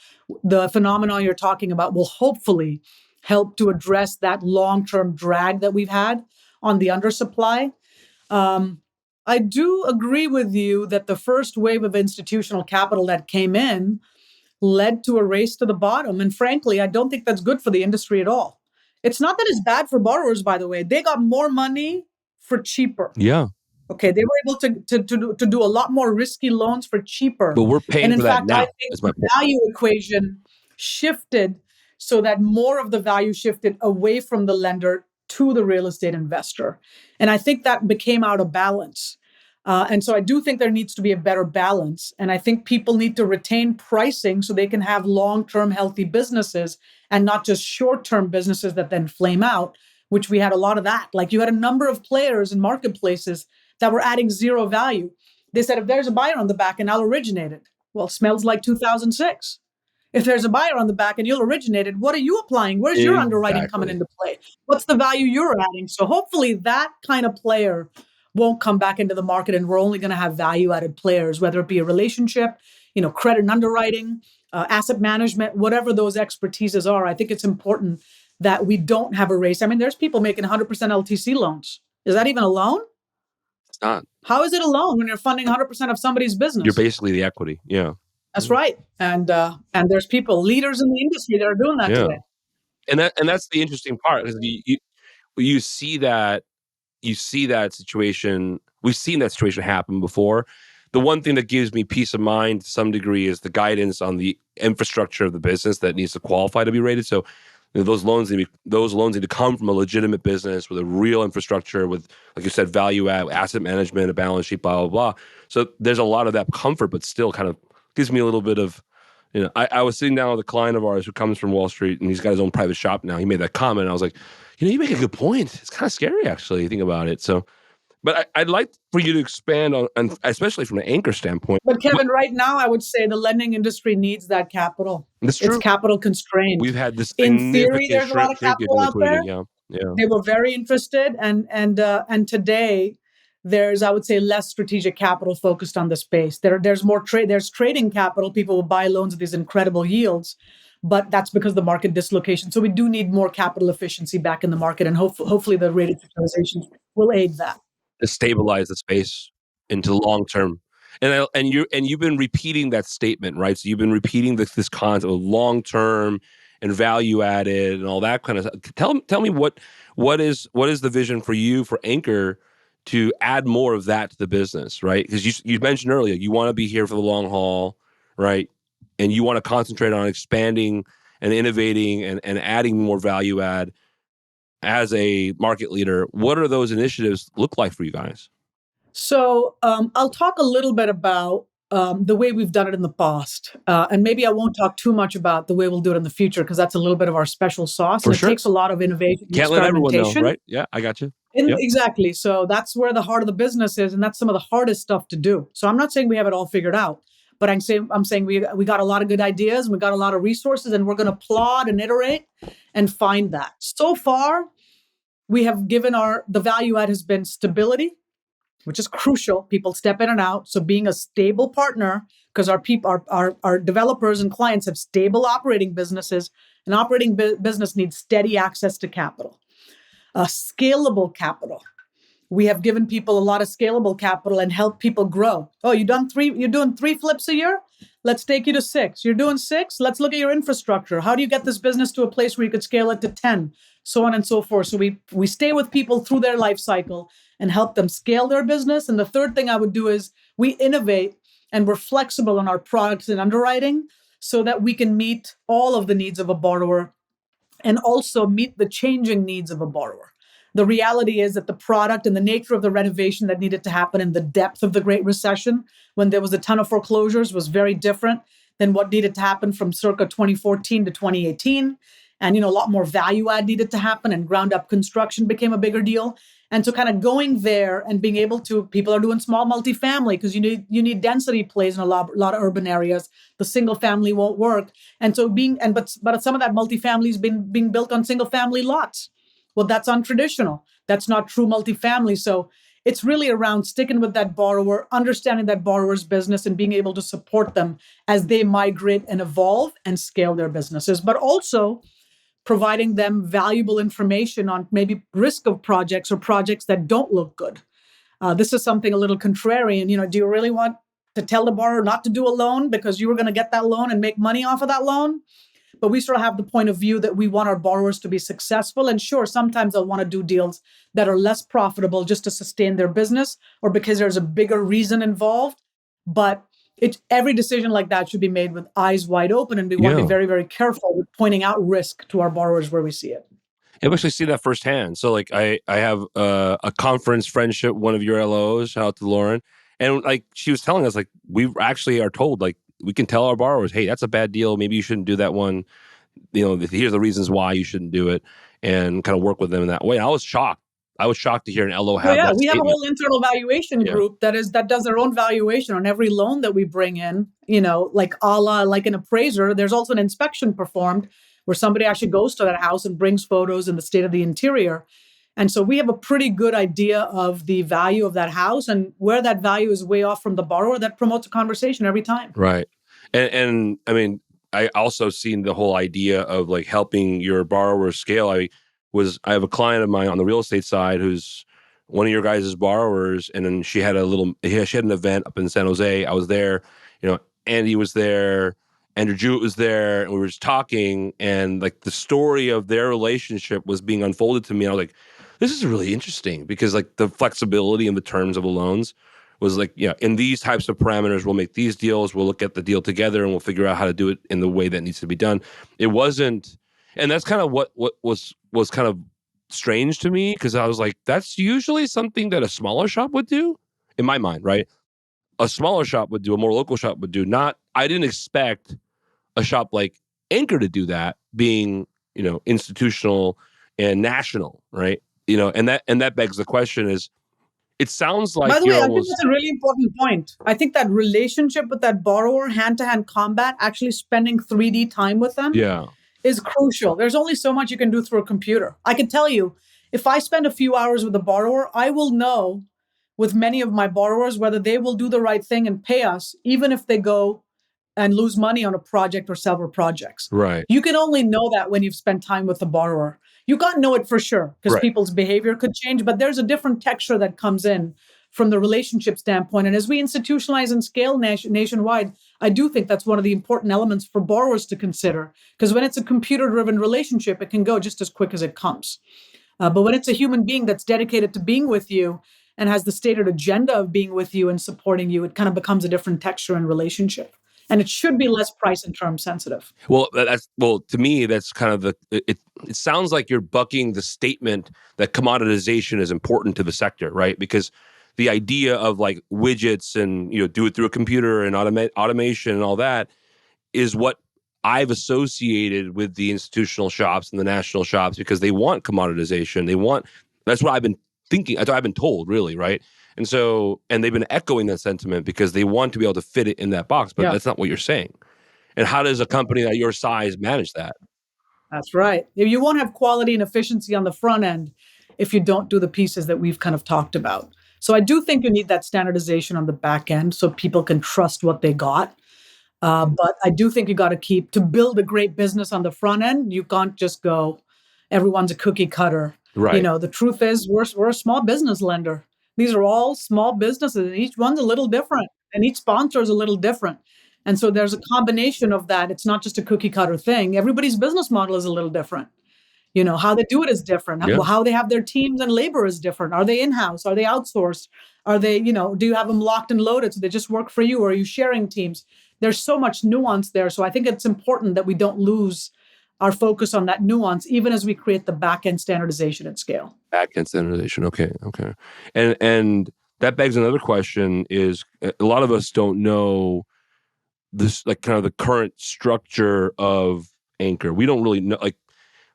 the phenomenon you're talking about will hopefully help to address that long-term drag that we've had on the undersupply. I do agree with you that the first wave of institutional capital that came in led to a race to the bottom. And frankly, I don't think that's good for the industry at all. It's not that it's bad for borrowers, by the way. They got more money for cheaper. Yeah. Okay, they were able to do a lot more risky loans for cheaper. But we're paying and in for fact, that now. I think the value equation shifted so that more of the value shifted away from the lender to the real estate investor. And I think that became out of balance. And so I do think there needs to be a better balance. And I think people need to retain pricing so they can have long-term healthy businesses and not just short-term businesses that then flame out, which we had a lot of that. Like you had a number of players in marketplaces that were adding zero value. They said, if there's a buyer on the back and I'll originate it. Well, smells like 2006. If there's a buyer on the back and you'll originate it, what are you applying? Where's your underwriting coming Exactly. into play? What's the value you're adding? So hopefully that kind of player won't come back into the market, and we're only going to have value-added players, whether it be a relationship, credit and underwriting, asset management, whatever those expertises are. I think it's important that we don't have a race. I mean, there's people making 100% LTC loans. Is that even a loan? It's not. How is it a loan when you're funding 100% of somebody's business? You're basically the equity. Yeah. That's right. And there's people, leaders in the industry that are doing that today. And that's the interesting part, because you see that situation. We've seen that situation happen before. The one thing that gives me peace of mind to some degree is the guidance on the infrastructure of the business that needs to qualify to be rated. So those loans need to come from a legitimate business with a real infrastructure, with, like you said, value add, asset management, a balance sheet, blah, blah, blah. So there's a lot of that comfort, but still kind of gives me a little bit of, I was sitting down with a client of ours who comes from Wall Street, and he's got his own private shop now. He made that comment, and I was like, you make a good point. It's kind of scary, actually, you think about it. So, but I'd like for you to expand on, especially from an anchor standpoint. But Kevin, right now, I would say the lending industry needs that capital. That's true. It's capital constrained. We've had this in theory, there's a lot of capital out there. Yeah. They were very interested, and today there's, I would say, less strategic capital focused on the space. There's more trade. There's trading capital. People will buy loans at these incredible yields, but that's because of the market dislocation. So we do need more capital efficiency back in the market, and hopefully the rated securitizations will aid that. To stabilize the space into long term. And you've been repeating that statement, right? So you've been repeating this concept of long term and value added and all that kind of stuff. Tell me what is the vision for you, for Anchor, to add more of that to the business, right? Because you mentioned earlier, you want to be here for the long haul, right? And you want to concentrate on expanding and innovating and adding more value add as a market leader. What are those initiatives look like for you guys? So I'll talk a little bit about the way we've done it in the past. And maybe I won't talk too much about the way we'll do it in the future, because that's a little bit of our special sauce. And it takes a lot of innovation and Can't let everyone know, experimentation. right? Yeah, I got you. Yep. Exactly. So that's where the heart of the business is. And that's some of the hardest stuff to do. So I'm not saying we have it all figured out, but I'm saying we got a lot of good ideas, and we got a lot of resources, and we're going to plod and iterate and find that. So far, we have given the value add has been stability, which is crucial. People step in and out. So being a stable partner, because our developers and clients have stable operating businesses. An operating business needs steady access to capital. Scalable capital. We have given people a lot of scalable capital and help people grow. Oh, you're doing 3 flips a year? Let's take you to 6. You're doing 6? Let's look at your infrastructure. How do you get this business to a place where you could scale it to 10? So on and so forth. So we stay with people through their life cycle and help them scale their business. And the third thing I would do is we innovate, and we're flexible in our products and underwriting so that we can meet all of the needs of a borrower and also meet the changing needs of a borrower. The reality is that the product and the nature of the renovation that needed to happen in the depth of the Great Recession, when there was a ton of foreclosures, was very different than what needed to happen from circa 2014 to 2018. And, a lot more value add needed to happen, and ground up construction became a bigger deal. And so kind of going there and being able to, people are doing small multifamily because you need density plays in a lot of urban areas. The single family won't work. And so but some of that multifamily is being built on single family lots. Well, that's untraditional. That's not true multifamily. So it's really around sticking with that borrower, understanding that borrower's business, and being able to support them as they migrate and evolve and scale their businesses, but also providing them valuable information on maybe risk of projects or projects that don't look good. This is something a little contrarian. Do you really want to tell the borrower not to do a loan because you were going to get that loan and make money off of that loan? But we sort of have the point of view that we want our borrowers to be successful. And sure, sometimes they'll want to do deals that are less profitable just to sustain their business or because there's a bigger reason involved. But every decision like that should be made with eyes wide open. And we want to be very, very careful with pointing out risk to our borrowers where we see it. I've actually seen that firsthand. So like I have a conference friendship, one of your LOs, shout out to Lauren. And like she was telling us, like we actually are told, like we can tell our borrowers, hey, that's a bad deal. Maybe you shouldn't do that one. Here's the reasons why you shouldn't do it, and kind of work with them in that way. And I was shocked. I was shocked to hear an LO Oh have yeah, that we have a statement. whole internal valuation Yeah. group that does their own valuation on every loan that we bring in. Like a la like an appraiser. There's also an inspection performed where somebody actually goes to that house and brings photos and the state of the interior. And so we have a pretty good idea of the value of that house, and where that value is way off from the borrower. That promotes a conversation every time. Right. And I mean, I also seen the whole idea of like helping your borrowers scale. I have a client of mine on the real estate side who's one of your guys' borrowers, and then she had she had an event up in San Jose. I was there, Andy was there, Andrew Jewett was there, and we were just talking, and like the story of their relationship was being unfolded to me. And I was like, this is really interesting because like the flexibility in the terms of the loans was like, in these types of parameters, we'll make these deals, we'll look at the deal together, and we'll figure out how to do it in the way that needs to be done. It wasn't, and that's kind of what was kind of strange to me, because I was like, that's usually something that a smaller shop would do, in my mind, right? A smaller shop would do, a more local shop would do. Not, I didn't expect a shop like Anchor to do that, being institutional and national, right? And that begs the question is, it sounds like By the way, you're I think almost. that's a really important point. I think that relationship with that borrower, hand to hand combat, actually spending 3D time with them Yeah. is crucial. There's only so much you can do through a computer. I can tell you, if I spend a few hours with a borrower, I will know with many of my borrowers whether they will do the right thing and pay us, even if they go and lose money on a project or several projects. Right. You can only know that when you've spent time with the borrower. You can't know it for sure because Right. people's behavior could change, but there's a different texture that comes in from the relationship standpoint. And as we institutionalize and scale nationwide, I do think that's one of the important elements for borrowers to consider. Because when it's a computer driven relationship, it can go just as quick as it comes. But when it's a human being that's dedicated to being with you and has the stated agenda of being with you and supporting you, it kind of becomes a different texture and relationship. And it should be less price and term sensitive. Well, to me, that's kind of it sounds like you're bucking the statement that commoditization is important to the sector, right? Because the idea of like widgets and do it through a computer and automation and all that is what I've associated with the institutional shops and the national shops, because they want commoditization. That's what I've been thinking. That's what I've been told, really, right? And they've been echoing that sentiment because they want to be able to fit it in that box, but Yeah, that's not what you're saying. And how does a company that your size manage that? that's right. You won't have quality and efficiency on the front end if you don't do the pieces that we've kind of talked about. So I do think you need that standardization on the back end so people can trust what they got. But I do think you got to build a great business on the front end. You can't just go, everyone's a cookie cutter. Right. The truth is we're a small business lender. These are all small businesses, and each one's a little different, and each sponsor is a little different. And so there's a combination of that. It's not just a cookie cutter thing. Everybody's business model is a little different. How they do it is different. Yeah. How they have their teams and labor is different. Are they in-house? Are they outsourced? Are they, do you have them locked and loaded so they just work for you? Or are you sharing teams? There's so much nuance there. So I think it's important that we don't lose our focus on that nuance, even as we create the back-end standardization at scale. Back-end standardization. Okay. And that begs another question: is a lot of us don't know this, like kind of the current structure of Anchor. We don't really know, like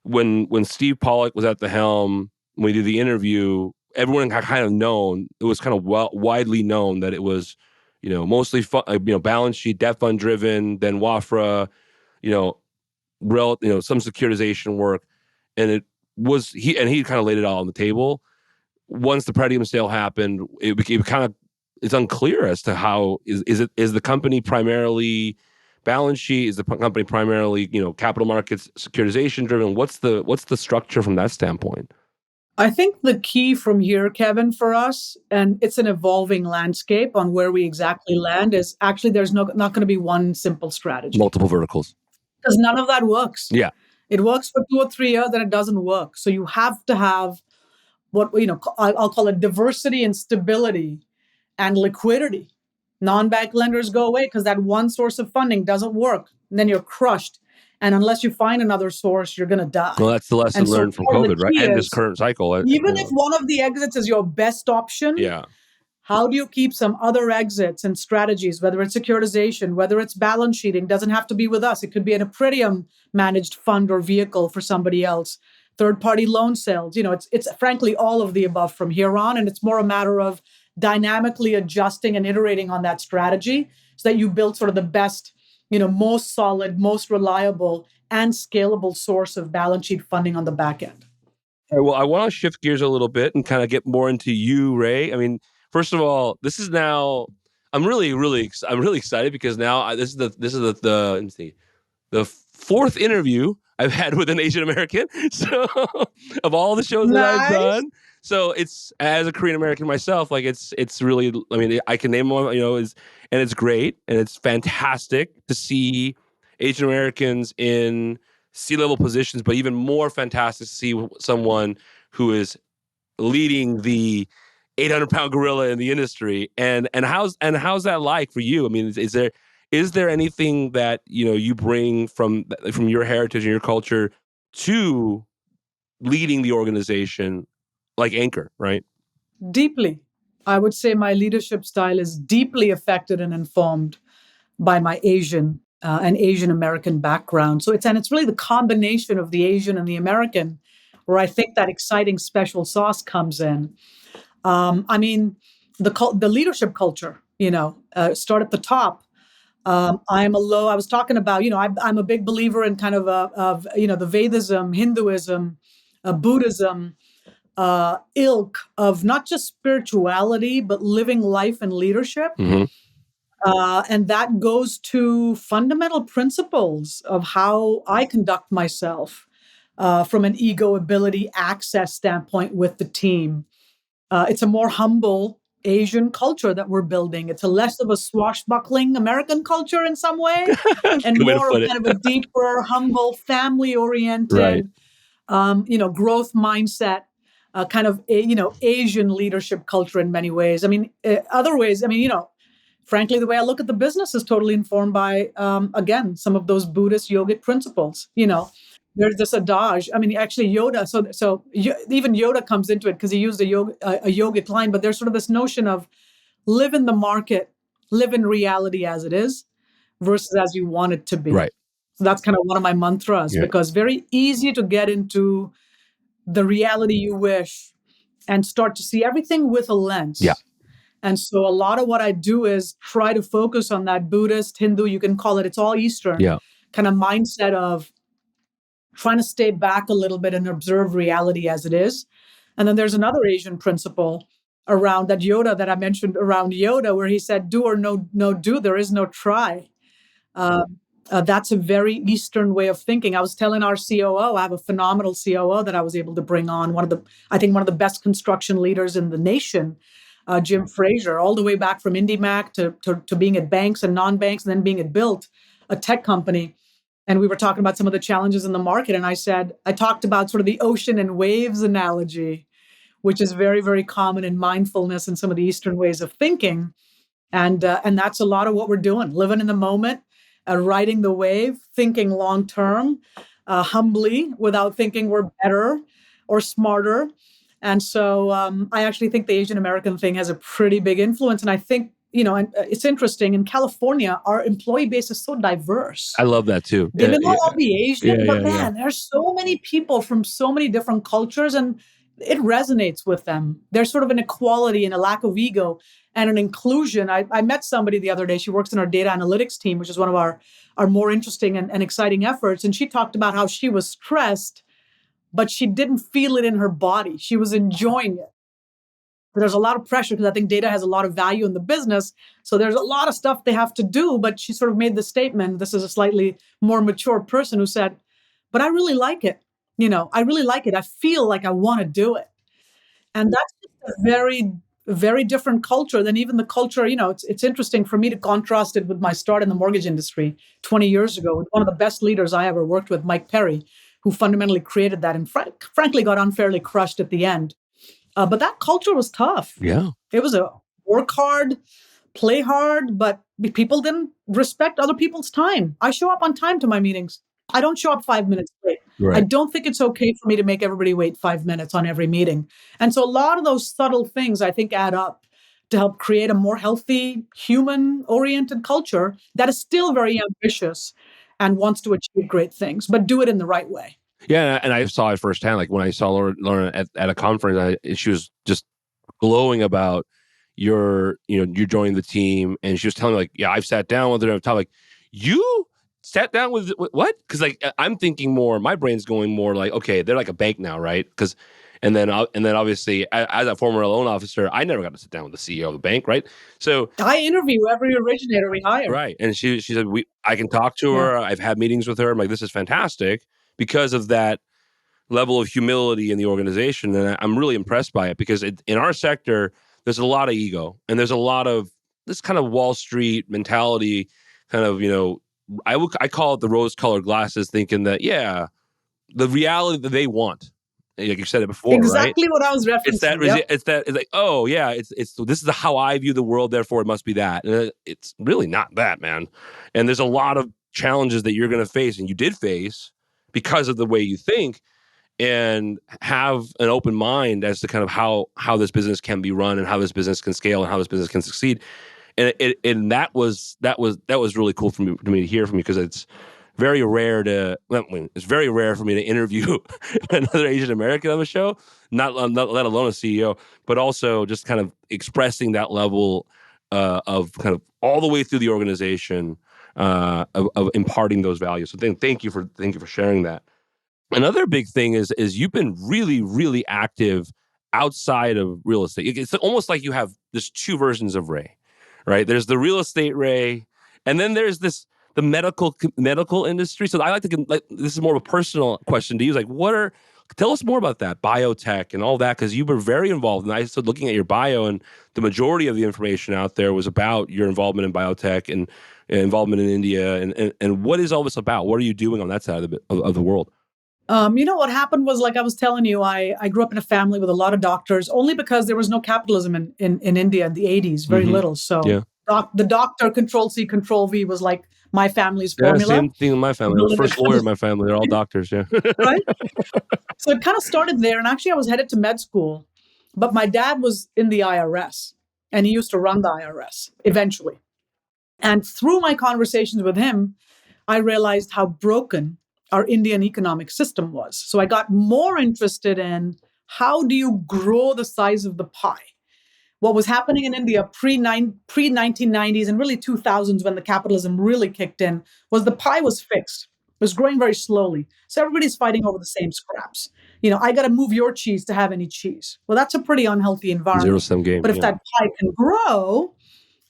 when Steve Pollock was at the helm, when we did the interview, everyone had kind of known, it was kind of widely known that it was, mostly balance sheet, debt fund driven, then WAFRA, you know, some securitization work, and he kind of laid it all on the table. Once the Pretium sale happened, it became kind of, it's unclear as to how is the company primarily balance sheet? Is the company primarily capital markets securitization driven? What's the structure from that standpoint? I think the key from here, Kevin, for us, and it's an evolving landscape on where we exactly land, is actually there's not going to be one simple strategy. Multiple verticals. Because none of that works. Yeah. It works for 2 or 3 years, then it doesn't work. So you have to have what I'll call it diversity and stability and liquidity. Non-bank lenders go away because that one source of funding doesn't work. And then you're crushed. And unless you find another source, you're going to die. Well, that's the lesson And so learned from part of the COVID, right? key And this is, current cycle. even if one of the exits is your best option, Yeah. how do you keep some other exits and strategies, whether it's securitization, whether it's balance sheeting, doesn't have to be with us. It could be an Iperidium managed fund or vehicle for somebody else. Third-party loan sales. It's frankly all of the above from here on. And it's more a matter of dynamically adjusting and iterating on that strategy so that you build sort of the best, most solid, most reliable and scalable source of balance sheet funding on the back end. Well, I want to shift gears a little bit and kind of get more into you, Ray. I mean, first of all, this is now. I'm really excited because now this is the let me see, the fourth interview I've had with an Asian American. So of all the shows that I've done, so it's, as a Korean American myself, like it's really. I mean, I can name one. And it's great and it's fantastic to see Asian Americans in C-level positions, but even more fantastic to see someone who is leading the 800-pound gorilla in the industry. And how's that like for you? I mean, is there anything that you bring from your heritage and your culture to leading the organization like Anchor, right? Deeply. I would say my leadership style is deeply affected and informed by my Asian and Asian American background. So it's really the combination of the Asian and the American where I think that exciting special sauce comes in. I mean, the leadership culture, start at the top. I was talking about, I'm a big believer in kind of the Vedism, Hinduism, Buddhism, ilk of not just spirituality, but living life and leadership. Mm-hmm. And that goes to fundamental principles of how I conduct myself from an ego, ability, access standpoint with the team. It's a more humble Asian culture that we're building. It's a less of a swashbuckling American culture in some way, and more of kind of a deeper, humble, family-oriented, growth mindset, kind of Asian leadership culture in many ways. I mean, other ways. I mean, frankly, the way I look at the business is totally informed by, again, some of those Buddhist yogic principles. There's this adage. I mean, actually, Yoda. So even Yoda comes into it because he used a yogic line. But there's sort of this notion of live in the market, live in reality as it is, versus as you want it to be. Right. So that's kind of one of my mantras, because very easy to get into the reality you wish and start to see everything with a lens. Yeah. And so a lot of what I do is try to focus on that Buddhist, Hindu, you can call it, it's all Eastern, kind of mindset of trying to stay back a little bit and observe reality as it is. And then there's another Asian principle around that Yoda that I mentioned around Yoda, where he said, do or no do, there is no try. That's a very Eastern way of thinking. I was telling our COO, I have a phenomenal COO that I was able to bring on, one of the best construction leaders in the nation, Jim Fraser, all the way back from IndyMac to being at banks and non-banks, and then being at Built, a tech company. And we were talking about some of the challenges in the market. And I talked about sort of the ocean and waves analogy, which is very, very common in mindfulness and some of the Eastern ways of thinking. And that's a lot of what we're doing, living in the moment, riding the wave, thinking long term, humbly, without thinking we're better or smarter. And so I actually think the Asian American thing has a pretty big influence. And I think, and it's interesting, in California, our employee base is so diverse. I love that too. They may not all be Asian, but man, there's so many people from so many different cultures, and it resonates with them. There's sort of an equality and a lack of ego and an inclusion. I met somebody the other day. She works in our data analytics team, which is one of our more interesting and exciting efforts. And she talked about how she was stressed, but she didn't feel it in her body. She was enjoying it. But there's a lot of pressure because I think data has a lot of value in the business. So there's a lot of stuff they have to do. But she sort of made the statement, this is a slightly more mature person who said, but I really like it. I really like it. I feel like I want to do it. And that's just a very, very different culture than even the culture, it's interesting for me to contrast it with my start in the mortgage industry 20 years ago with one of the best leaders I ever worked with, Mike Perry, who fundamentally created that and frankly got unfairly crushed at the end. But that culture was tough. Yeah. It was a work hard, play hard, but people didn't respect other people's time. I show up on time to my meetings. I don't show up 5 minutes late. I Right. don't think it's okay for me to make everybody wait 5 minutes on every meeting. And so a lot of those subtle things I think add up to help create a more healthy, human oriented culture that is still very ambitious and wants to achieve great things, but do it in the right way. Yeah, and I saw it firsthand. Like when I saw Lauren at a conference, she was just glowing about you joining the team, and she was telling me like, yeah, I've sat down with her. I'm like, you sat down with what? Because like I'm thinking more, my brain's going more like, okay, they're like a bank now, right? Because and then obviously as a former loan officer, I never got to sit down with the CEO of the bank, right? So I interview every originator we hire. right, and she said I can talk to Yeah. her. I've had meetings with her. I'm like, this is fantastic because of that level of humility in the organization, and I'm really impressed by it because in our sector, there's a lot of ego and there's a lot of this kind of Wall Street mentality, kind of I call it the rose-colored glasses, thinking that the reality that they want, like you said it before, right? Exactly what I was referencing. Yep. It's like, oh yeah, it's this is how I view the world, therefore it must be that. And it's really not that, man. And there's a lot of challenges that you're going to face, and you did face because of the way you think, and have an open mind as to kind of how this business can be run and how this business can scale and how this business can succeed. And that was really cool for me to hear from you, because it's very rare for me to interview another Asian American on the show, not let alone a CEO, but also just kind of expressing that level of kind of all the way through the organization, of imparting those values. So thank you for sharing that. Another big thing is you've been really, really active outside of real estate. It's almost like you have there's two versions of Ray, right? There's the real estate Ray, and then there's the medical industry. So I like to this is more of a personal question to you. Like, tell us more about that biotech and all that, because you were very involved. And I started looking at your bio, and the majority of the information out there was about your involvement in biotech and involvement in India. And what is all this about? What are you doing on that side of the world? What happened was, like I was telling you, I grew up in a family with a lot of doctors, only because there was no capitalism in India in the 80s, very Mm-hmm. little. So Yeah. the doctor control C, control V was like my family's Yeah, formula. same thing in my family. The first lawyer in my family, they're all doctors, yeah. Right? So it kind of started there. And actually, I was headed to med school, but my dad was in the IRS and he used to run the IRS eventually. And through my conversations with him, I realized how broken our Indian economic system was. So I got more interested in how do you grow the size of the pie? What was happening in India pre 1990s and really 2000s, when the capitalism really kicked in, was the pie was fixed. It was growing very slowly. So everybody's fighting over the same scraps. I got to move your cheese to have any cheese. Well, that's a pretty unhealthy Zero environment. sum game, But if yeah. that pie can grow,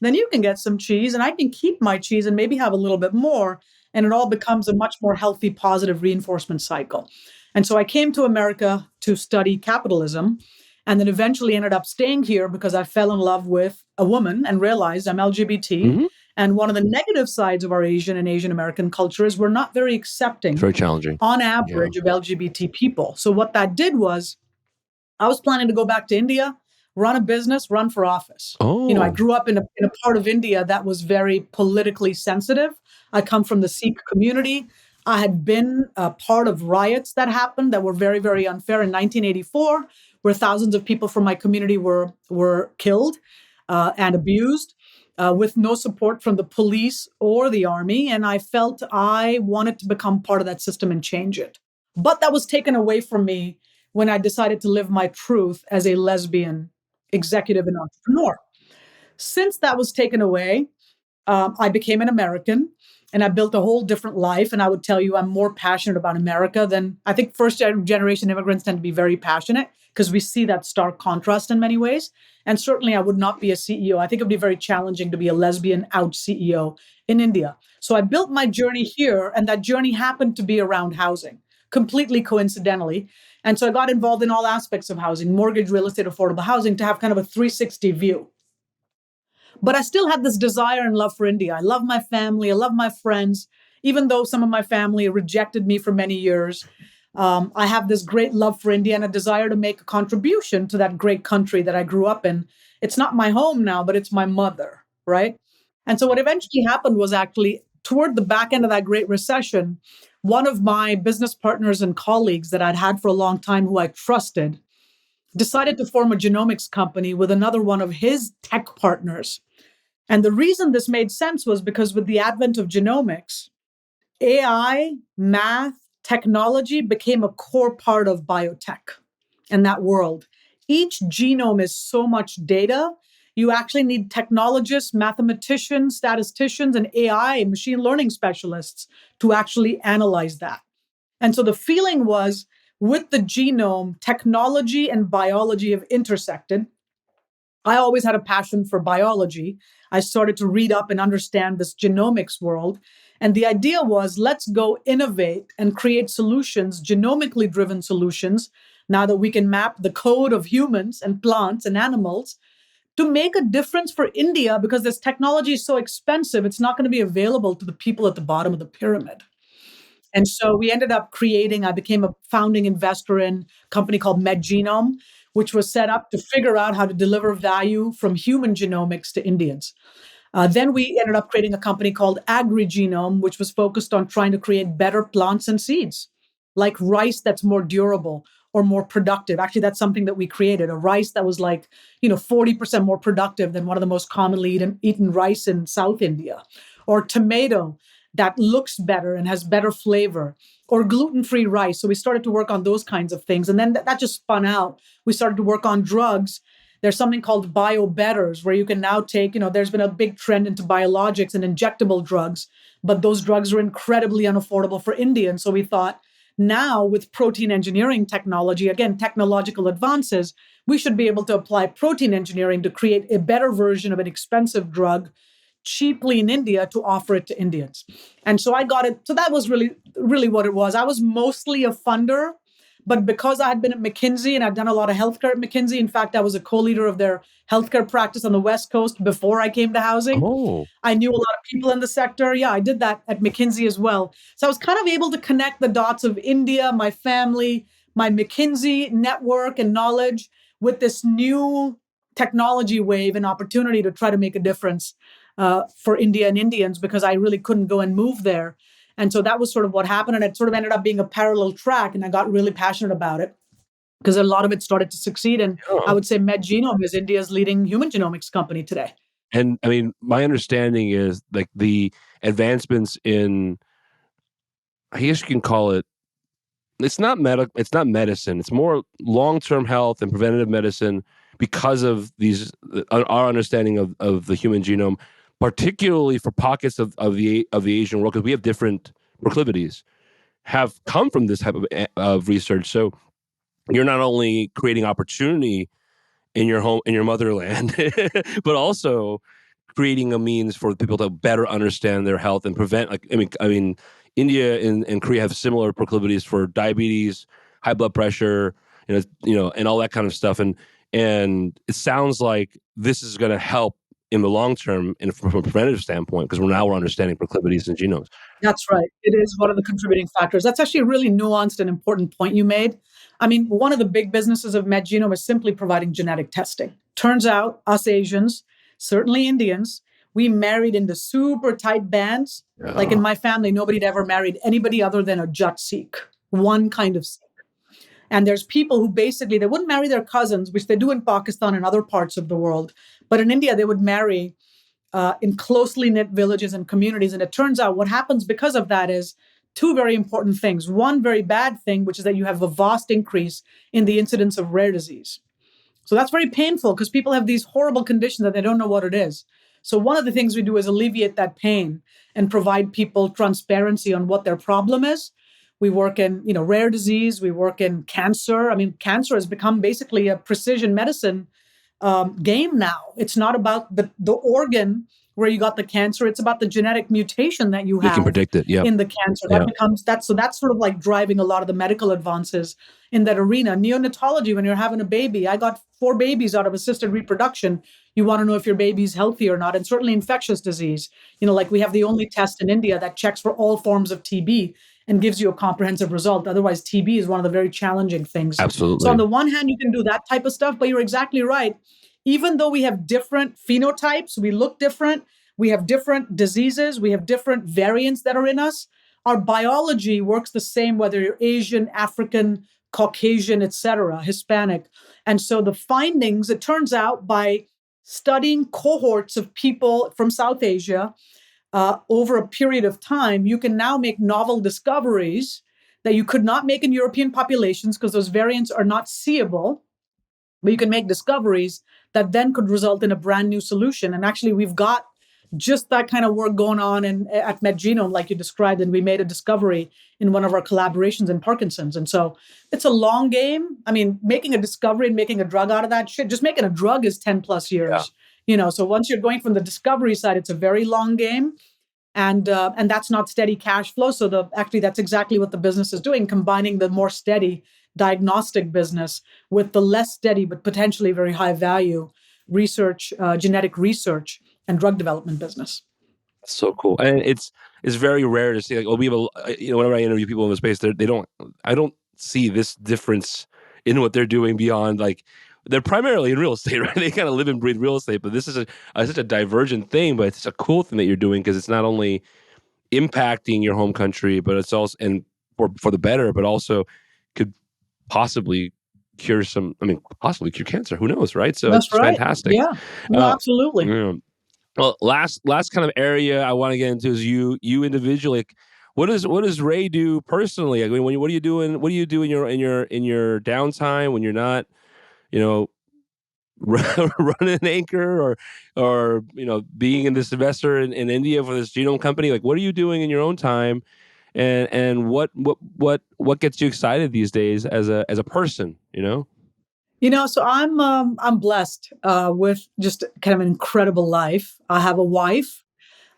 then you can get some cheese and I can keep my cheese and maybe have a little bit more. And it all becomes a much more healthy, positive reinforcement cycle. And so I came to America to study capitalism, and then eventually ended up staying here because I fell in love with a woman and realized I'm LGBT. Mm-hmm. And one of the negative sides of our Asian and Asian American culture is we're not very It's accepting, very challenging. on Yeah. average, of LGBT people. So what that did was, I was planning to go back to India, run a business, run for office. I Oh. grew up in a part of India that was very politically sensitive. I come from the Sikh community. I had been a part of riots that happened that were very, very unfair in 1984, where thousands of people from my community were killed and abused. With no support from the police or the army. And I felt I wanted to become part of that system and change it. But that was taken away from me when I decided to live my truth as a lesbian executive and entrepreneur. Since that was taken away, I became an American and I built a whole different life. And I would tell you, I'm more passionate about America than I think first generation immigrants tend to be very passionate, because we see that stark contrast in many ways. And certainly I would not be a CEO. I think it would be very challenging to be a lesbian out CEO in India. So I built my journey here, and that journey happened to be around housing, completely coincidentally. And so I got involved in all aspects of housing, mortgage, real estate, affordable housing, to have kind of a 360 view. But I still had this desire and love for India. I love my family. I love my friends, even though some of my family rejected me for many years. I have this great love for India and a desire to make a contribution to that great country that I grew up in. It's not my home now, but it's my mother, right? And so what eventually happened was, actually toward the back end of that Great Recession, one of my business partners and colleagues that I'd had for a long time who I trusted decided to form a genomics company with another one of his tech partners. And the reason this made sense was because with the advent of genomics, AI, math, technology became a core part of biotech and that world. Each genome is so much data. You actually need technologists, mathematicians, statisticians, and AI, machine learning specialists to actually analyze that. And so the feeling was with the genome, technology and biology have intersected. I always had a passion for biology. I started to read up and understand this genomics world. And the idea was let's go innovate and create solutions, genomically driven solutions, now that we can map the code of humans and plants and animals to make a difference for India because this technology is so expensive, it's not going to be available to the people at the bottom of the pyramid. And so we ended up creating, I became a founding investor in a company called MedGenome, which was set up to figure out how to deliver value from human genomics to Indians. Then we ended up creating a company called AgriGenome, which was focused on trying to create better plants and seeds, like rice that's more durable or more productive. Actually, that's something that we created, a rice that was like, 40% more productive than one of the most commonly eaten rice in South India, or tomato that looks better and has better flavor, or gluten-free rice. So we started to work on those kinds of things. And then that just spun out. We started to work on drugs. There's something called bio-betters where you can now take, there's been a big trend into biologics and injectable drugs, but those drugs are incredibly unaffordable for Indians. So we thought now with protein engineering technology, again, technological advances, we should be able to apply protein engineering to create a better version of an expensive drug cheaply in India to offer it to Indians. And so I got it. So that was really, really what it was. I was mostly a funder, but because I had been at McKinsey and I'd done a lot of healthcare at McKinsey, in fact, I was a co-leader of their healthcare practice on the West Coast before I came to housing. Oh, I knew a lot of people in the sector. Yeah, I did that at McKinsey as well. So I was kind of able to connect the dots of India, my family, my McKinsey network and knowledge with this new technology wave and opportunity to try to make a difference for India and Indians because I really couldn't go and move there. And so that was sort of what happened. And it sort of ended up being a parallel track. And I got really passionate about it because a lot of it started to succeed. And I yeah. would say MedGenome is India's leading human genomics company today. And I mean, my understanding is like the advancements in, I guess you can call it, it's not medicine. It's more long-term health and preventative medicine because of these our understanding of the human genome, particularly for pockets of the Asian world, because we have different proclivities, have come from this type of research. So you're not only creating opportunity in your home, in your motherland, but also creating a means for people to better understand their health and prevent. Like, I mean, India and Korea have similar proclivities for diabetes, high blood pressure, and all that kind of stuff. And it sounds like this is going to help in the long term, and from a preventative standpoint, because we're understanding proclivities and genomes. That's right. It is one of the contributing factors. That's actually a really nuanced and important point you made. I mean, one of the big businesses of MedGenome is simply providing genetic testing. Turns out, us Asians, certainly Indians, we married into super tight bands. Like in my family, nobody'd ever married anybody other than a Jat Sikh, one kind of Sikh. And there's people who basically, they wouldn't marry their cousins, which they do in Pakistan and other parts of the world. But in India, they would marry in closely knit villages and communities. And it turns out what happens because of that is two very important things. One very bad thing, which is that you have a vast increase in the incidence of rare disease. So that's very painful because people have these horrible conditions that they don't know what it is. So one of the things we do is alleviate that pain and provide people transparency on what their problem is. We work in, rare disease. We work in cancer. I mean, cancer has become basically a precision medicine game now. It's not about the organ where you got the cancer. It's about the genetic mutation that you You can have predict it. Yeah. in the cancer. Yeah. That becomes that. So that's sort of like driving a lot of the medical advances in that arena. Neonatology, when you're having a baby, I got 4 babies out of assisted reproduction. You want to know if your baby's healthy or not. And certainly infectious disease. Like we have the only test in India that checks for all forms of TB and gives you a comprehensive result. Otherwise, TB is one of the very challenging things. Absolutely. So on the one hand, you can do that type of stuff, but you're exactly right. Even though we have different phenotypes, we look different, we have different diseases, we have different variants that are in us, our biology works the same, whether you're Asian, African, Caucasian, etc., Hispanic. And so the findings, it turns out by studying cohorts of people from South Asia over a period of time, you can now make novel discoveries that you could not make in European populations because those variants are not seeable. But you can make discoveries that then could result in a brand new solution. And actually, we've got just that kind of work going on at MedGenome, like you described, and we made a discovery in one of our collaborations in Parkinson's. And so it's a long game. I mean, making a discovery and making a drug out of that shit, just making a drug is 10 plus years. Yeah. So once you're going from the discovery side, it's a very long game. And that's not steady cash flow. So actually, that's exactly what the business is doing, combining the more steady diagnostic business with the less steady but potentially very high value research, genetic research and drug development business. So cool. And it's very rare to see, like, we have whenever I interview people in the space, I don't see this difference in what they're doing beyond, like, they're primarily in real estate, right? They kind of live and breathe real estate, but this is such a divergent thing, but it's a cool thing that you're doing because it's not only impacting your home country, but it's also, and for the better, but also could possibly possibly cure cancer. Who knows, right? So that's it's right. Fantastic. Yeah, no, absolutely. Well, last kind of area I want to get into is you individually. Like, what does Ray do personally? I mean, what are you doing? What do you do in your downtime when you're not, running an Anchor or being in this investor in India for this genome company? Like, what are you doing in your own time? And what gets you excited these days as a person, So I'm blessed with just kind of an incredible life. I have a wife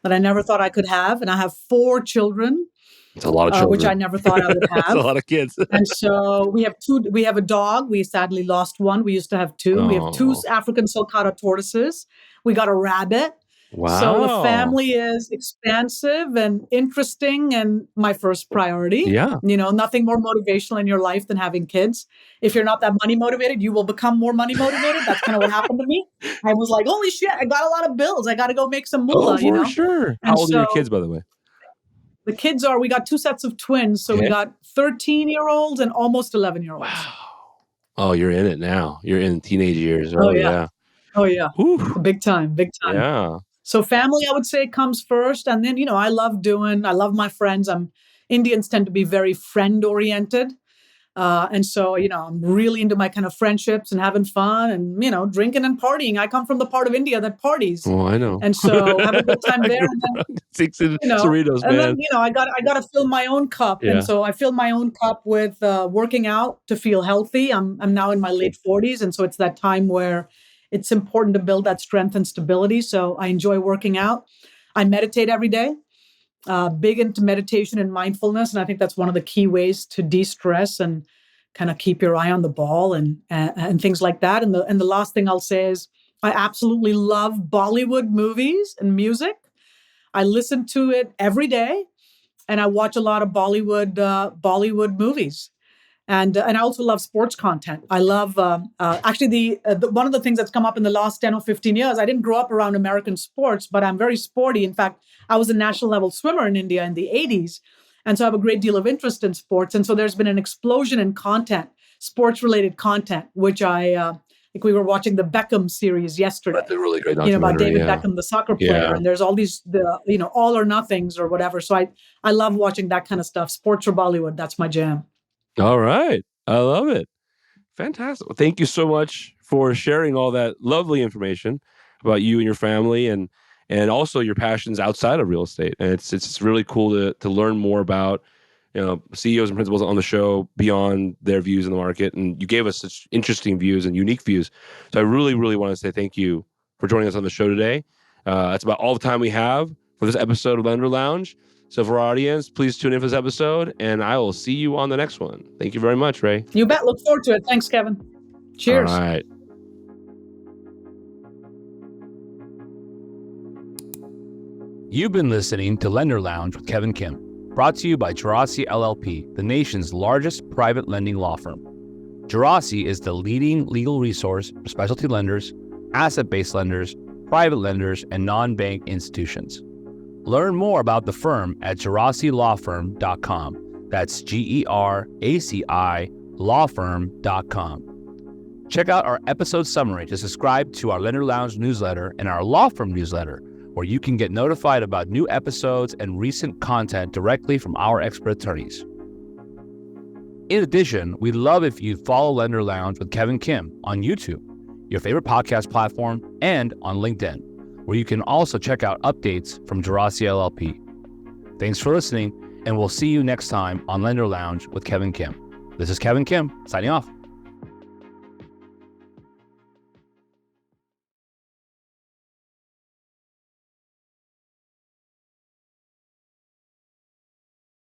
that I never thought I could have, and I have 4 children. It's a lot of children, which I never thought I would have. It's a lot of kids. And so we have 2. We have a dog. We sadly lost one. We used to have 2. We have 2 African sulcata tortoises. We got a rabbit. Wow. So the family is expansive and interesting and my first priority. Yeah. Nothing more motivational in your life than having kids. If you're not that money motivated, you will become more money motivated. That's kind of what happened to me. I was like, holy shit, I got a lot of bills. I got to go make some moolah, for sure. How old are your kids, by the way? The kids we got 2 sets of twins. So we got 13-year-olds and almost 11-year-olds. Wow. Oh, you're in it now. You're in teenage years. Oh, yeah. Oh, yeah. Whew. Big time. Yeah. So family, I would say, comes first. And then, I love my friends. Indians tend to be very friend oriented. And so, I'm really into my kind of friendships and having fun and, drinking and partying. I come from the part of India that parties. Oh, I know. And so have a good time there. And then, Cerritos, and man. then, I got to fill my own cup. Yeah. And so I fill my own cup with working out to feel healthy. I'm now in my late 40s. And so it's that time where it's important to build that strength and stability. So I enjoy working out. I meditate every day. Big into meditation and mindfulness. And I think that's one of the key ways to de-stress and kind of keep your eye on the ball and things like that. And the last thing I'll say is I absolutely love Bollywood movies and music. I listen to it every day and I watch a lot of Bollywood movies. And I also love sports content. I love, actually, one of the things that's come up in the last 10 or 15 years, I didn't grow up around American sports, but I'm very sporty. In fact, I was a national level swimmer in India in the 80s. And so I have a great deal of interest in sports. And so there's been an explosion in content, sports-related content, which I think we were watching the Beckham series yesterday. That's a really great documentary. About David Beckham, the soccer player. And there's all these, all or nothings or whatever. So I love watching that kind of stuff. Sports or Bollywood, that's my jam. All right. I love it. Fantastic. Well, thank you so much for sharing all that lovely information about you and your family and also your passions outside of real estate. And it's really cool to learn more about, CEOs and principals on the show beyond their views in the market. And you gave us such interesting views and unique views. So I really, really want to say thank you for joining us on the show today. That's about all the time we have for this episode of Lender Lounge. So for our audience, please tune in for this episode, and I will see you on the next one. Thank you very much, Ray. You bet. Look forward to it. Thanks, Kevin. Cheers. All right. You've been listening to Lender Lounge with Kevin Kim, brought to you by Gerasi LLP, the nation's largest private lending law firm. Gerasi is the leading legal resource for specialty lenders, asset-based lenders, private lenders, and non-bank institutions. Learn more about the firm at GeraciLawFirm.com. That's GERACI lawfirm.com. Check out our episode summary to subscribe to our Lender Lounge newsletter and our law firm newsletter, where you can get notified about new episodes and recent content directly from our expert attorneys. In addition, we'd love if you follow Lender Lounge with Kevin Kim on YouTube, your favorite podcast platform, and on LinkedIn, where you can also check out updates from Geraci LLP. Thanks for listening, and we'll see you next time on Lender Lounge with Kevin Kim. This is Kevin Kim, signing off.